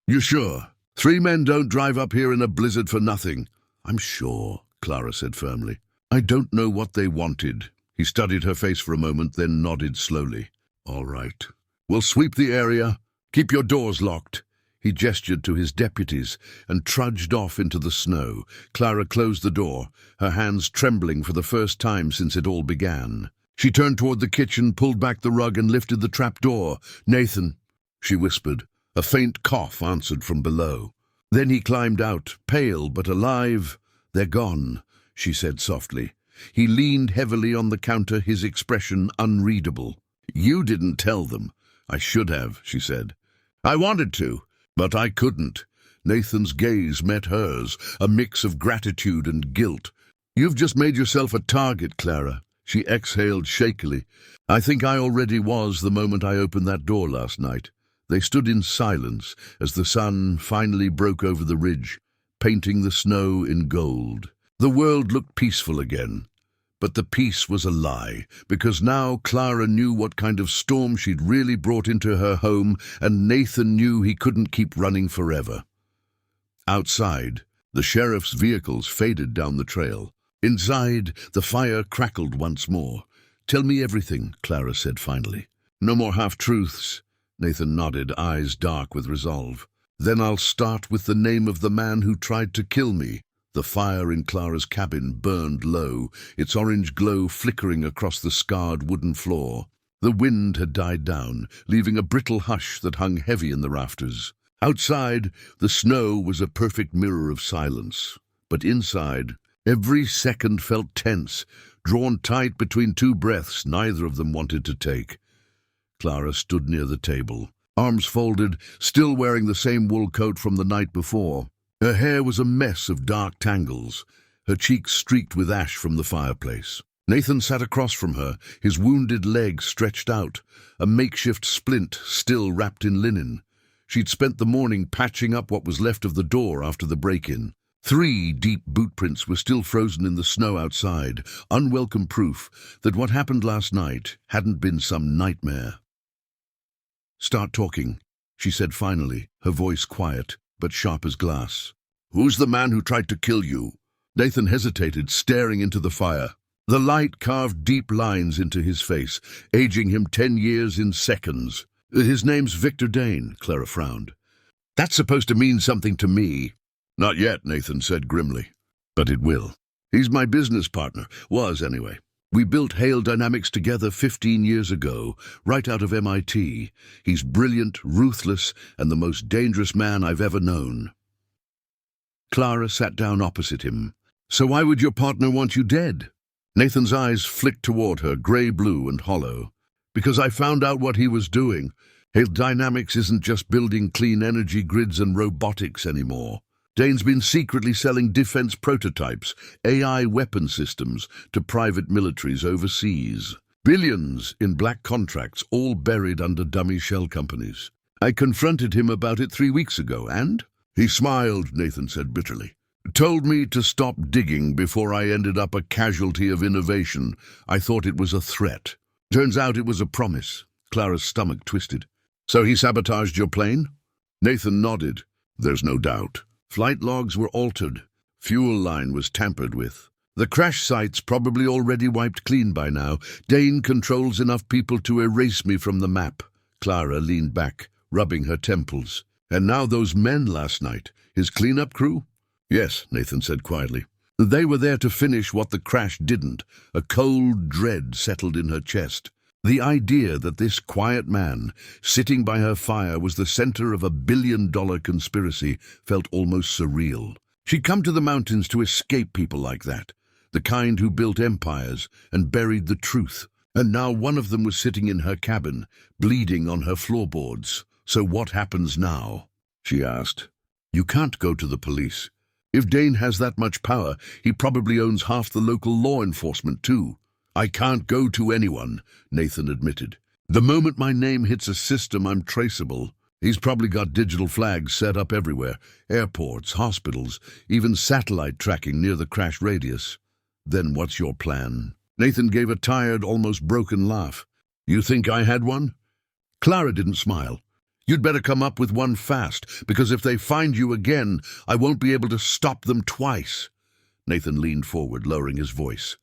"You sure? 3 men don't drive up here in a blizzard for nothing." "I'm sure," Clara said firmly. "I don't know what they wanted." He studied her face for a moment, then nodded slowly. "All right. We'll sweep the area. Keep your doors locked." He gestured to his deputies and trudged off into the snow. Clara closed the door, her hands trembling for the first time since it all began. She turned toward the kitchen, pulled back the rug and lifted the trap door. "Nathan," she whispered. A faint cough answered from below. Then he climbed out, pale but alive. "They're gone," she said softly. He leaned heavily on the counter, his expression unreadable. "You didn't tell them." "I should have," she said. "I wanted to, but I couldn't." Nathan's gaze met hers, a mix of gratitude and guilt. "You've just made yourself a target, Clara." She exhaled shakily. "I think I already was the moment I opened that door last night." They stood in silence as the sun finally broke over the ridge, painting the snow in gold. The world looked peaceful again. But the peace was a lie, because now Clara knew what kind of storm she'd really brought into her home, and Nathan knew he couldn't keep running forever. Outside, the sheriff's vehicles faded down the trail. Inside, the fire crackled once more. "Tell me everything," Clara said finally. "No more half-truths." Nathan nodded, eyes dark with resolve. "Then I'll start with the name of the man who tried to kill me." The fire in Clara's cabin burned low, its orange glow flickering across the scarred wooden floor. The wind had died down, leaving a brittle hush that hung heavy in the rafters. Outside, the snow was a perfect mirror of silence. But inside, every second felt tense, drawn tight between two breaths neither of them wanted to take. Clara stood near the table, arms folded, still wearing the same wool coat from the night before. Her hair was a mess of dark tangles, her cheeks streaked with ash from the fireplace. Nathan sat across from her, his wounded leg stretched out, a makeshift splint still wrapped in linen. She'd spent the morning patching up what was left of the door after the break-in. 3 deep boot prints were still frozen in the snow outside, unwelcome proof that what happened last night hadn't been some nightmare. "Start talking," she said finally, her voice quiet, but sharp as glass. "Who's the man who tried to kill you?" Nathan hesitated, staring into the fire. The light carved deep lines into his face, aging him 10 years in seconds. "His name's Victor Dane," Clara frowned. "That's supposed to mean something to me." "Not yet," Nathan said grimly. "But it will. He's my business partner. Was, anyway. We built Hale Dynamics together 15 years ago, right out of MIT. He's brilliant, ruthless, and the most dangerous man I've ever known." Clara sat down opposite him. "So why would your partner want you dead?" Nathan's eyes flicked toward her, grey-blue and hollow. "Because I found out what he was doing. Hale Dynamics isn't just building clean energy grids and robotics anymore. Dane's been secretly selling defense prototypes, AI weapon systems, to private militaries overseas. Billions in black contracts, all buried under dummy shell companies. I confronted him about it 3 weeks ago, and—" "He smiled," Nathan said bitterly. "Told me to stop digging before I ended up a casualty of innovation. I thought it was a threat. Turns out it was a promise." Clara's stomach twisted. "So he sabotaged your plane?" Nathan nodded. "There's no doubt. Flight logs were altered. Fuel line was tampered with. The crash site's probably already wiped clean by now. Dane controls enough people to erase me from the map." Clara leaned back, rubbing her temples. "And now those men last night, his cleanup crew?" "Yes," Nathan said quietly. "They were there to finish what the crash didn't." A cold dread settled in her chest. The idea that this quiet man, sitting by her fire, was the center of a billion-dollar conspiracy felt almost surreal. She'd come to the mountains to escape people like that, the kind who built empires and buried the truth. And now one of them was sitting in her cabin, bleeding on her floorboards. "So what happens now?" she asked. "You can't go to the police. If Dane has that much power, he probably owns half the local law enforcement too." "I can't go to anyone," Nathan admitted. "The moment my name hits a system, I'm traceable. He's probably got digital flags set up everywhere, airports, hospitals, even satellite tracking near the crash radius." "Then what's your plan?" Nathan gave a tired, almost broken laugh. "You think I had one?" Clara didn't smile. "You'd better come up with one fast, because if they find you again, I won't be able to stop them twice." Nathan leaned forward, lowering his voice.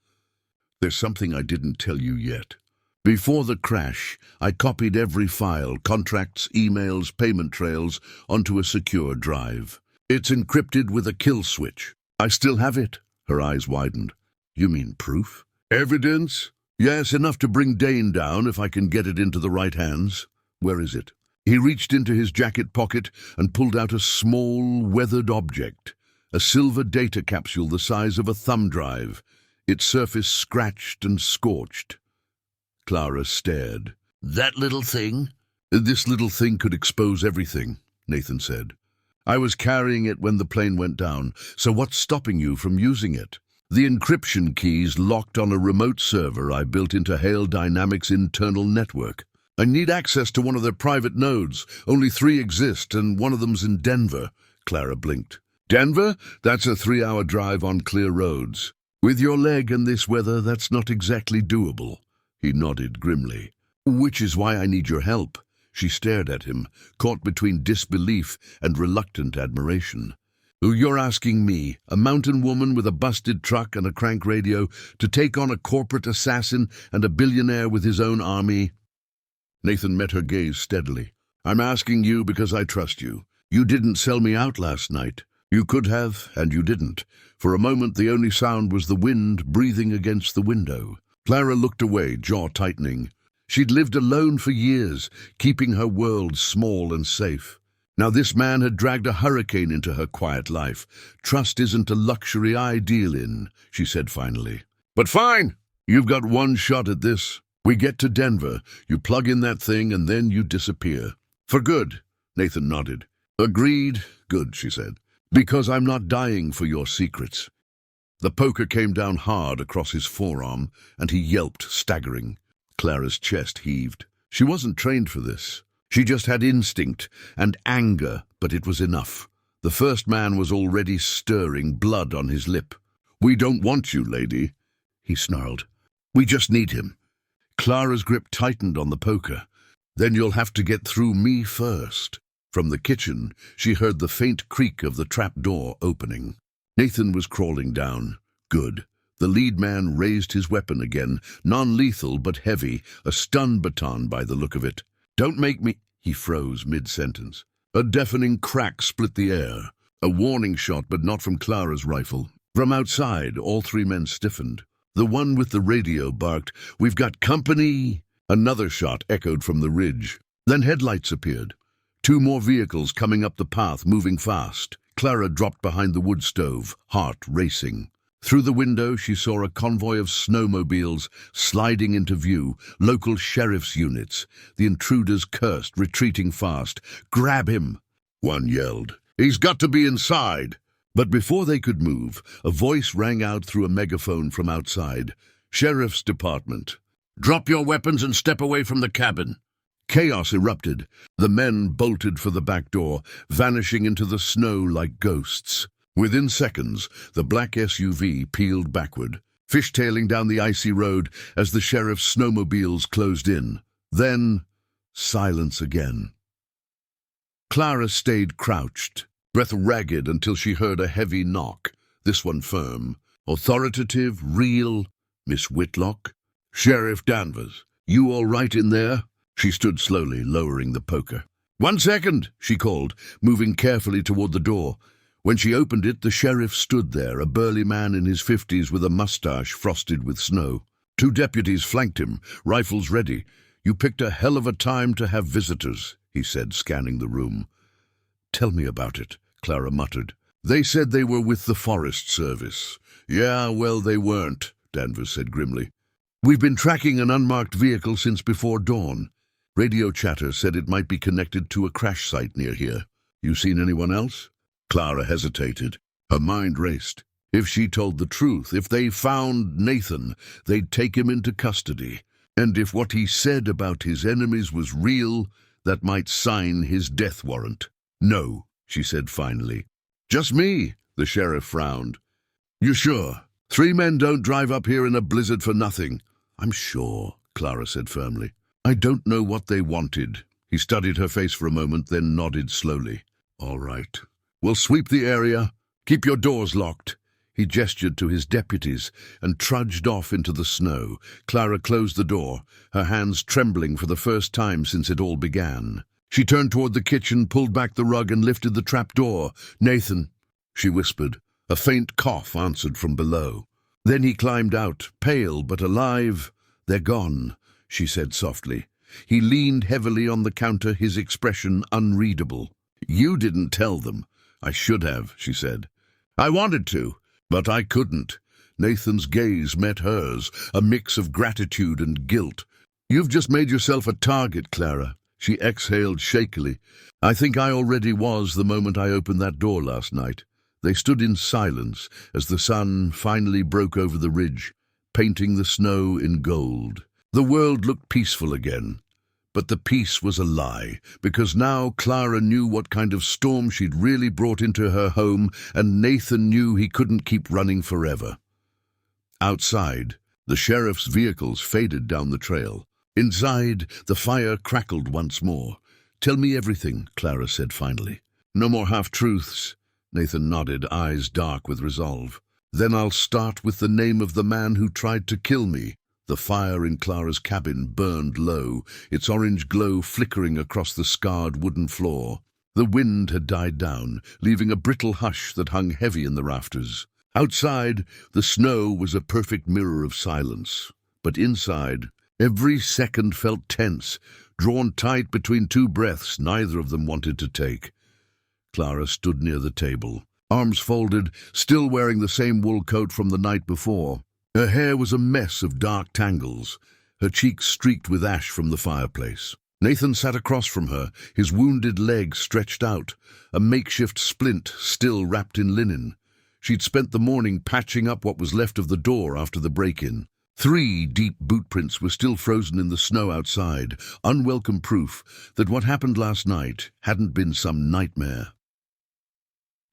"There's something I didn't tell you yet. Before the crash, I copied every file, contracts, emails, payment trails, onto a secure drive. It's encrypted with a kill switch. I still have it." Her eyes widened. "You mean proof?" "Evidence? Yes, enough to bring Dane down if I can get it into the right hands." "Where is it?" He reached into his jacket pocket and pulled out a small, weathered object, a silver data capsule the size of a thumb drive, its surface scratched and scorched. Clara stared. "That little thing?" "This little thing could expose everything," Nathan said. "I was carrying it when the plane went down, so what's stopping you from using it?" "The encryption key's locked on a remote server I built into Hale Dynamics' internal network. I need access to one of their private nodes. Only 3 exist, and one of them's in Denver." Clara blinked. "Denver? That's a 3-hour drive on clear roads. With your leg and this weather, that's not exactly doable." He nodded grimly. "Which is why I need your help." She stared at him, caught between disbelief and reluctant admiration. You're asking me, a mountain woman with a busted truck and a crank radio, to take on a corporate assassin and a billionaire with his own army? Nathan met her gaze steadily. I'm asking you because I trust you. You didn't sell me out last night. You could have, and you didn't. For a moment, the only sound was the wind breathing against the window. Clara looked away, jaw tightening. She'd lived alone for years, keeping her world small and safe. Now this man had dragged a hurricane into her quiet life. Trust isn't a luxury I deal in, she said finally. But fine, you've got one shot at this. We get to Denver, you plug in that thing, and then you disappear. For good, Nathan nodded. Agreed. Good, she said. Because I'm not dying for your secrets. The poker came down hard across his forearm, and he yelped, staggering. Clara's chest heaved. She wasn't trained for this. She just had instinct and anger, but it was enough. The first man was already stirring, blood on his lip. We don't want you, lady, he snarled. We just need him. Clara's grip tightened on the poker. Then you'll have to get through me first. From the kitchen, she heard the faint creak of the trap door opening. Nathan was crawling down. Good. The lead man raised his weapon again, non-lethal but heavy, a stun baton by the look of it. Don't make me... He froze mid-sentence. A deafening crack split the air. A warning shot, but not from Clara's rifle. From outside, all three men stiffened. The one with the radio barked, "We've got company!" Another shot echoed from the ridge. Then headlights appeared. Two more vehicles coming up the path, moving fast. Clara dropped behind the wood stove, heart racing. Through the window, she saw a convoy of snowmobiles sliding into view, local sheriff's units. The intruders cursed, retreating fast. "Grab him!" one yelled. "He's got to be inside!" But before they could move, a voice rang out through a megaphone from outside. "Sheriff's Department. Drop your weapons and step away from the cabin." Chaos erupted. The men bolted for the back door, vanishing into the snow like ghosts. Within seconds, the black SUV peeled backward, fishtailing down the icy road as the sheriff's snowmobiles closed in. Then, silence again. Clara stayed crouched, breath ragged until she heard a heavy knock, this one firm. Authoritative, real. "Miss Whitlock?" "Sheriff Danvers. You all right in there?" She stood slowly, lowering the poker. "1 second," she called, moving carefully toward the door. When she opened it, the sheriff stood there, a burly man in his 50s with a mustache frosted with snow. Two deputies flanked him, rifles ready. "You picked a hell of a time to have visitors," he said, scanning the room. "Tell me about it," Clara muttered. "They said they were with the Forest Service." "Yeah, well, they weren't," Danvers said grimly. "We've been tracking an unmarked vehicle since before dawn. Radio chatter said it might be connected to a crash site near here. You seen anyone else?" Clara hesitated. Her mind raced. If she told the truth, if they found Nathan, they'd take him into custody. And if what he said about his enemies was real, that might sign his death warrant. "No," she said finally. "Just me," the sheriff frowned. "You sure? 3 men don't drive up here in a blizzard for nothing." "I'm sure," Clara said firmly. "I don't know what they wanted." He studied her face for a moment, then nodded slowly. "All right. We'll sweep the area. Keep your doors locked." He gestured to his deputies and trudged off into the snow. Clara closed the door, her hands trembling for the first time since it all began. She turned toward the kitchen, pulled back the rug and lifted the trap door. "Nathan," she whispered. A faint cough answered from below. Then he climbed out, pale but alive. "They're gone," she said softly. He leaned heavily on the counter, his expression unreadable. "You didn't tell them." "I should have," she said. "I wanted to, but I couldn't." Nathan's gaze met hers, a mix of gratitude and guilt. "You've just made yourself a target, Clara." She exhaled shakily. "I think I already was the moment I opened that door last night." They stood in silence as the sun finally broke over the ridge, painting the snow in gold. The world looked peaceful again. But the peace was a lie, because now Clara knew what kind of storm she'd really brought into her home, and Nathan knew he couldn't keep running forever. Outside, the sheriff's vehicles faded down the trail. Inside, the fire crackled once more. "Tell me everything," Clara said finally. "No more half-truths." Nathan nodded, eyes dark with resolve. Then I'll start with the name of the man who tried to kill me. The fire in Clara's cabin burned low, its orange glow flickering across the scarred wooden floor. The wind had died down, leaving a brittle hush that hung heavy in the rafters. Outside, the snow was a perfect mirror of silence. But inside, every second felt tense, drawn tight between two breaths neither of them wanted to take. Clara stood near the table, arms folded, still wearing the same wool coat from the night before. Her hair was a mess of dark tangles, her cheeks streaked with ash from the fireplace. Nathan sat across from her, his wounded leg stretched out, a makeshift splint still wrapped in linen. She'd spent the morning patching up what was left of the door after the break-in. 3 deep boot prints were still frozen in the snow outside, unwelcome proof that what happened last night hadn't been some nightmare.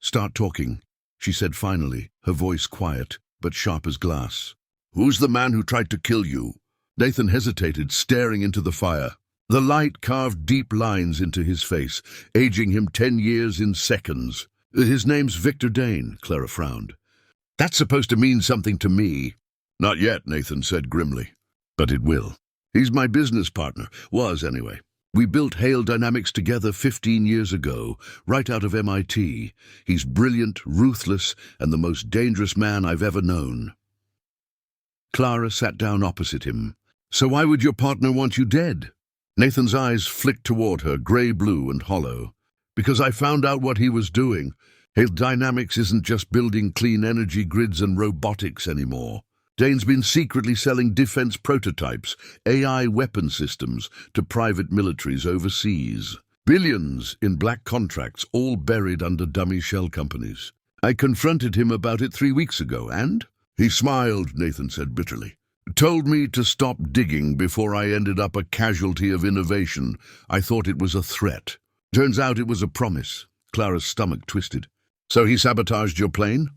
"Start talking," she said finally, her voice quiet, but sharp as glass. "Who's the man who tried to kill you?" Nathan hesitated, staring into the fire. The light carved deep lines into his face, aging him 10 years in seconds. "His name's Victor Dane," Clara frowned. "That's supposed to mean something to me." "Not yet," Nathan said grimly. "But it will. He's my business partner. Was, anyway. We built Hale Dynamics together 15 years ago, right out of MIT. He's brilliant, ruthless, and the most dangerous man I've ever known." Clara sat down opposite him. "So why would your partner want you dead?" Nathan's eyes flicked toward her, grey-blue and hollow. "Because I found out what he was doing. Hale Dynamics isn't just building clean energy grids and robotics anymore. Dane's been secretly selling defense prototypes, AI weapon systems, to private militaries overseas. Billions in black contracts, all buried under dummy shell companies. I confronted him about it 3 weeks ago, and—" "He smiled," Nathan said bitterly. "Told me to stop digging before I ended up a casualty of innovation. I thought it was a threat. Turns out it was a promise." Clara's stomach twisted. "So he sabotaged your plane?"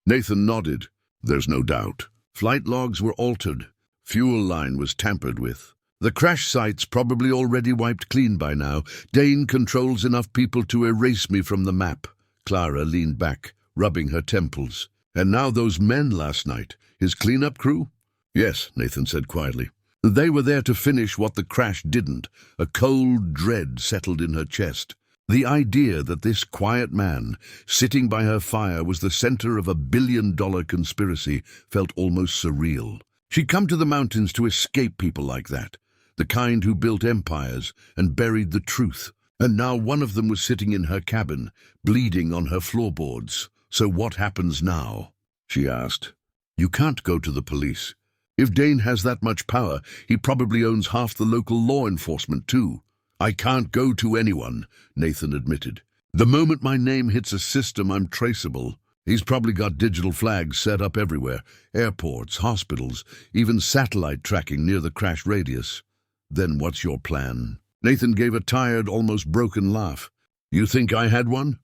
Nathan nodded. "There's no doubt. Flight logs were altered. Fuel line was tampered with. The crash site's probably already wiped clean by now. Dane controls enough people to erase me from the map." Clara leaned back, rubbing her temples. "And now those men last night, his cleanup crew?" "Yes," Nathan said quietly. "They were there to finish what the crash didn't." A cold dread settled in her chest. The idea that this quiet man, sitting by her fire, was the center of a billion-dollar conspiracy felt almost surreal. She'd come to the mountains to escape people like that, the kind who built empires and buried the truth. And now one of them was sitting in her cabin, bleeding on her floorboards. "So what happens now?" she asked. "You can't go to the police. If Dane has that much power, he probably owns half the local law enforcement too." "I can't go to anyone," Nathan admitted. "The moment my name hits a system, I'm traceable. He's probably got digital flags set up everywhere, airports, hospitals, even satellite tracking near the crash radius." "Then what's your plan?" Nathan gave a tired, almost broken laugh. "You think I had one?"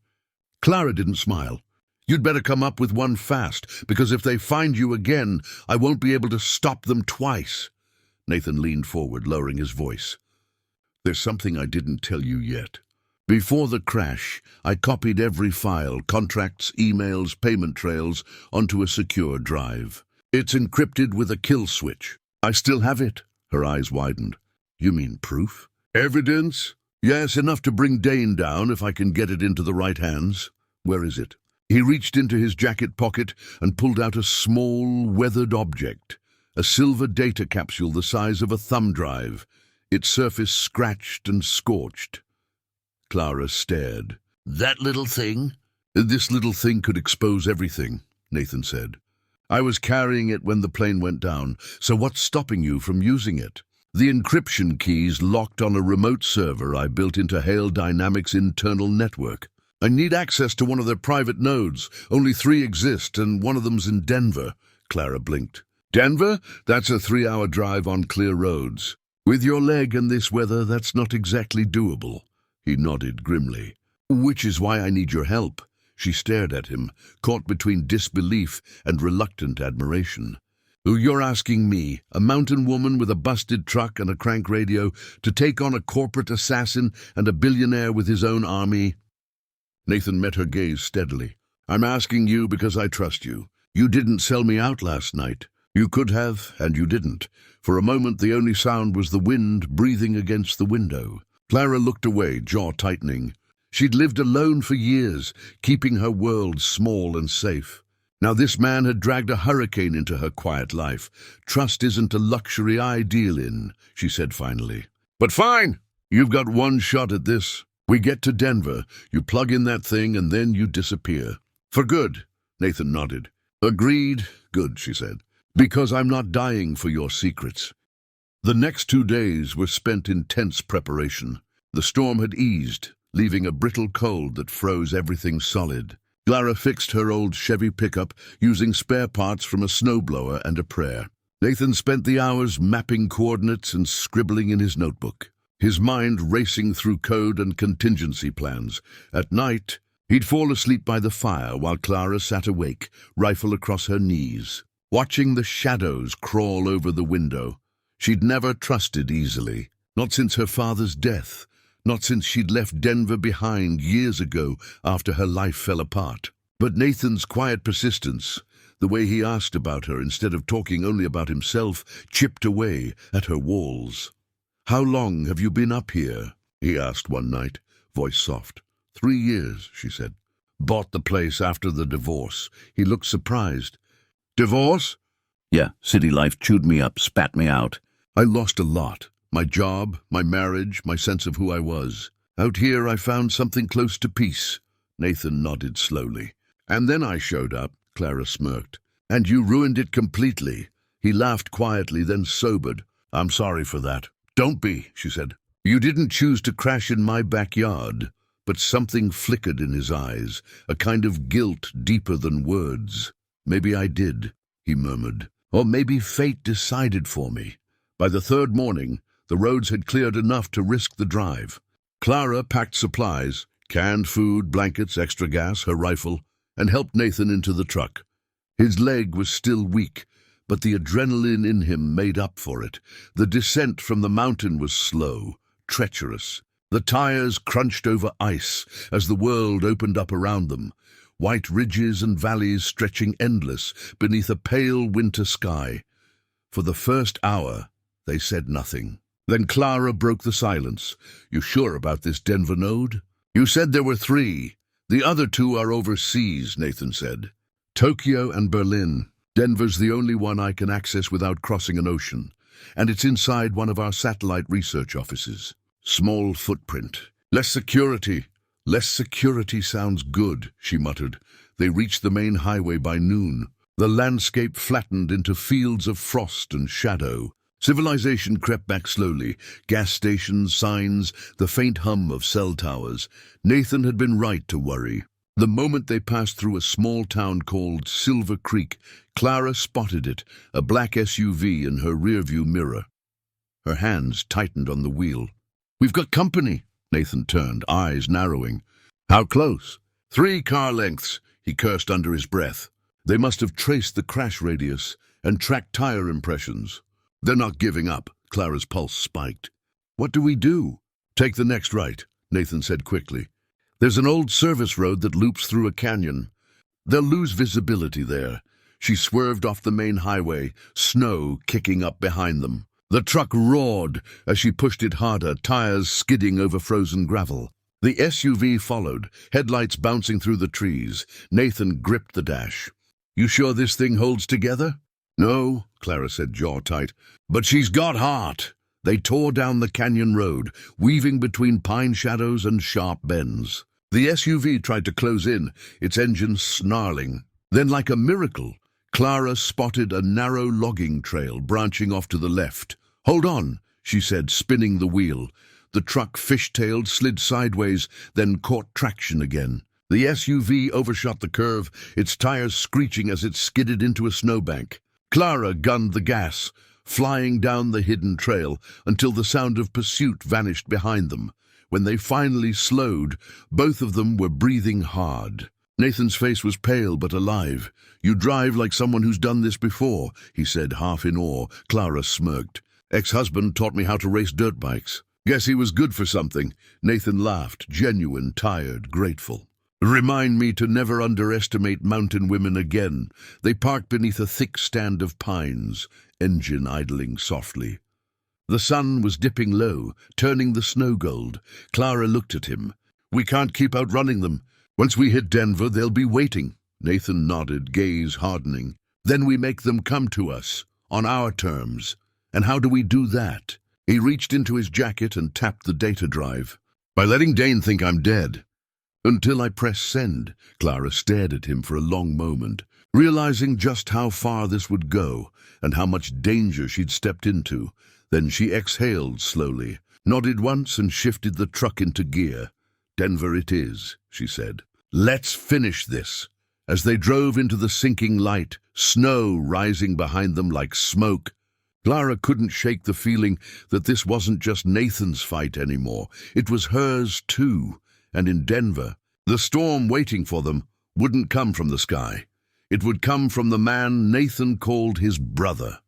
Clara didn't smile. "You'd better come up with one fast, because if they find you again, I won't be able to stop them twice." Nathan leaned forward, lowering his voice. "There's something I didn't tell you yet. Before the crash, I copied every file, contracts, emails, payment trails, onto a secure drive. It's encrypted with a kill switch. I still have it." Her eyes widened. "You mean proof?" "Evidence? Yes, enough to bring Dane down if I can get it into the right hands." "Where is it?" He reached into his jacket pocket and pulled out a small, weathered object, a silver data capsule the size of a thumb drive, its surface scratched and scorched. Clara stared. "That little thing?" "This little thing could expose everything," Nathan said. "I was carrying it when the plane went down, so what's stopping you from using it?" "The encryption key's locked on a remote server I built into Hale Dynamics' internal network. I need access to one of their private nodes. Only 3 exist, and one of them's in Denver." Clara blinked. "Denver? That's a 3-hour drive on clear roads. With your leg and this weather, that's not exactly doable." He nodded grimly. "Which is why I need your help." She stared at him, caught between disbelief and reluctant admiration. "You're asking me, a mountain woman with a busted truck and a crank radio, to take on a corporate assassin and a billionaire with his own army?" Nathan met her gaze steadily. I'm asking you because I trust you. You didn't sell me out last night. You could have, and you didn't. For a moment, the only sound was the wind breathing against the window. Clara looked away, jaw tightening. She'd lived alone for years, keeping her world small and safe. Now this man had dragged a hurricane into her quiet life. Trust isn't a luxury I deal in, she said finally. But fine, you've got one shot at this. We get to Denver, you plug in that thing, and then you disappear. For good, Nathan nodded. Agreed, good, she said, because I'm not dying for your secrets. The next 2 days were spent in tense preparation. The storm had eased, leaving a brittle cold that froze everything solid. Clara fixed her old Chevy pickup using spare parts from a snowblower and a prayer. Nathan spent the hours mapping coordinates and scribbling in his notebook, his mind racing through code and contingency plans. At night, he'd fall asleep by the fire while Clara sat awake, rifle across her knees, watching the shadows crawl over the window. She'd never trusted easily, not since her father's death. Not since she'd left Denver behind years ago after her life fell apart. But Nathan's quiet persistence, the way he asked about her instead of talking only about himself, chipped away at her walls. How long have you been up here? He asked one night, voice soft. 3 years, she said. Bought the place after the divorce. He looked surprised. Divorce? Yeah, city life chewed me up, spat me out. I lost a lot. My job, my marriage, my sense of who I was. Out here I found something close to peace. Nathan nodded slowly. And then I showed up, Clara smirked. And you ruined it completely. He laughed quietly, then sobered. I'm sorry for that. Don't be, she said. You didn't choose to crash in my backyard. But something flickered in his eyes, a kind of guilt deeper than words. Maybe I did, he murmured. Or maybe fate decided for me. By the 3rd morning, the roads had cleared enough to risk the drive. Clara packed supplies, canned food, blankets, extra gas, her rifle, and helped Nathan into the truck. His leg was still weak, but the adrenaline in him made up for it. The descent from the mountain was slow, treacherous. The tires crunched over ice as the world opened up around them, white ridges and valleys stretching endless beneath a pale winter sky. For the first hour, they said nothing. Then Clara broke the silence. You sure about this Denver node? You said there were 3. The other 2 are overseas, Nathan said. Tokyo and Berlin. Denver's the only one I can access without crossing an ocean. And it's inside one of our satellite research offices. Small footprint. Less security. Less security sounds good, she muttered. They reached the main highway by noon. The landscape flattened into fields of frost and shadow. Civilization crept back slowly, gas stations, signs, the faint hum of cell towers. Nathan had been right to worry. The moment they passed through a small town called Silver Creek, Clara spotted it, a black SUV in her rearview mirror. Her hands tightened on the wheel. We've got company, Nathan turned, eyes narrowing. How close? 3 car lengths, he cursed under his breath. They must have traced the crash radius and tracked tire impressions. They're not giving up, Clara's pulse spiked. What do we do? Take the next right, Nathan said quickly. There's an old service road that loops through a canyon. They'll lose visibility there. She swerved off the main highway, snow kicking up behind them. The truck roared as she pushed it harder, tires skidding over frozen gravel. The SUV followed, headlights bouncing through the trees. Nathan gripped the dash. You sure this thing holds together? No, Clara said, jaw tight. But she's got heart. They tore down the canyon road, weaving between pine shadows and sharp bends. The SUV tried to close in, its engine snarling. Then, like a miracle, Clara spotted a narrow logging trail branching off to the left. Hold on, she said, spinning the wheel. The truck fishtailed, slid sideways, then caught traction again. The SUV overshot the curve, its tires screeching as it skidded into a snowbank. Clara gunned the gas, flying down the hidden trail until the sound of pursuit vanished behind them. When they finally slowed, both of them were breathing hard. Nathan's face was pale but alive. You drive like someone who's done this before, he said, half in awe. Clara smirked. Ex-husband taught me how to race dirt bikes. Guess he was good for something. Nathan laughed, genuine, tired, grateful. Remind me to never underestimate mountain women again. They parked beneath a thick stand of pines, engine idling softly. The sun was dipping low, turning the snow gold. Clara looked at him. We can't keep outrunning them. Once we hit Denver, they'll be waiting. Nathan nodded, gaze hardening. Then we make them come to us, on our terms. And how do we do that? He reached into his jacket and tapped the data drive. By letting Dane think I'm dead. Until I press send. Clara stared at him for a long moment, realizing just how far this would go and how much danger she'd stepped into. Then she exhaled slowly, nodded once and shifted the truck into gear. Denver it is, she said. Let's finish this. As they drove into the sinking light, snow rising behind them like smoke, Clara couldn't shake the feeling that this wasn't just Nathan's fight anymore. It was hers too. And in Denver, the storm waiting for them wouldn't come from the sky. It would come from the man Nathan called his brother.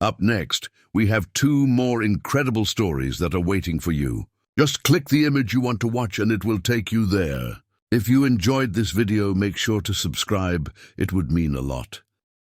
Up next, we have 2 more incredible stories that are waiting for you. Just click the image you want to watch and it will take you there. If you enjoyed this video, make sure to subscribe. It would mean a lot.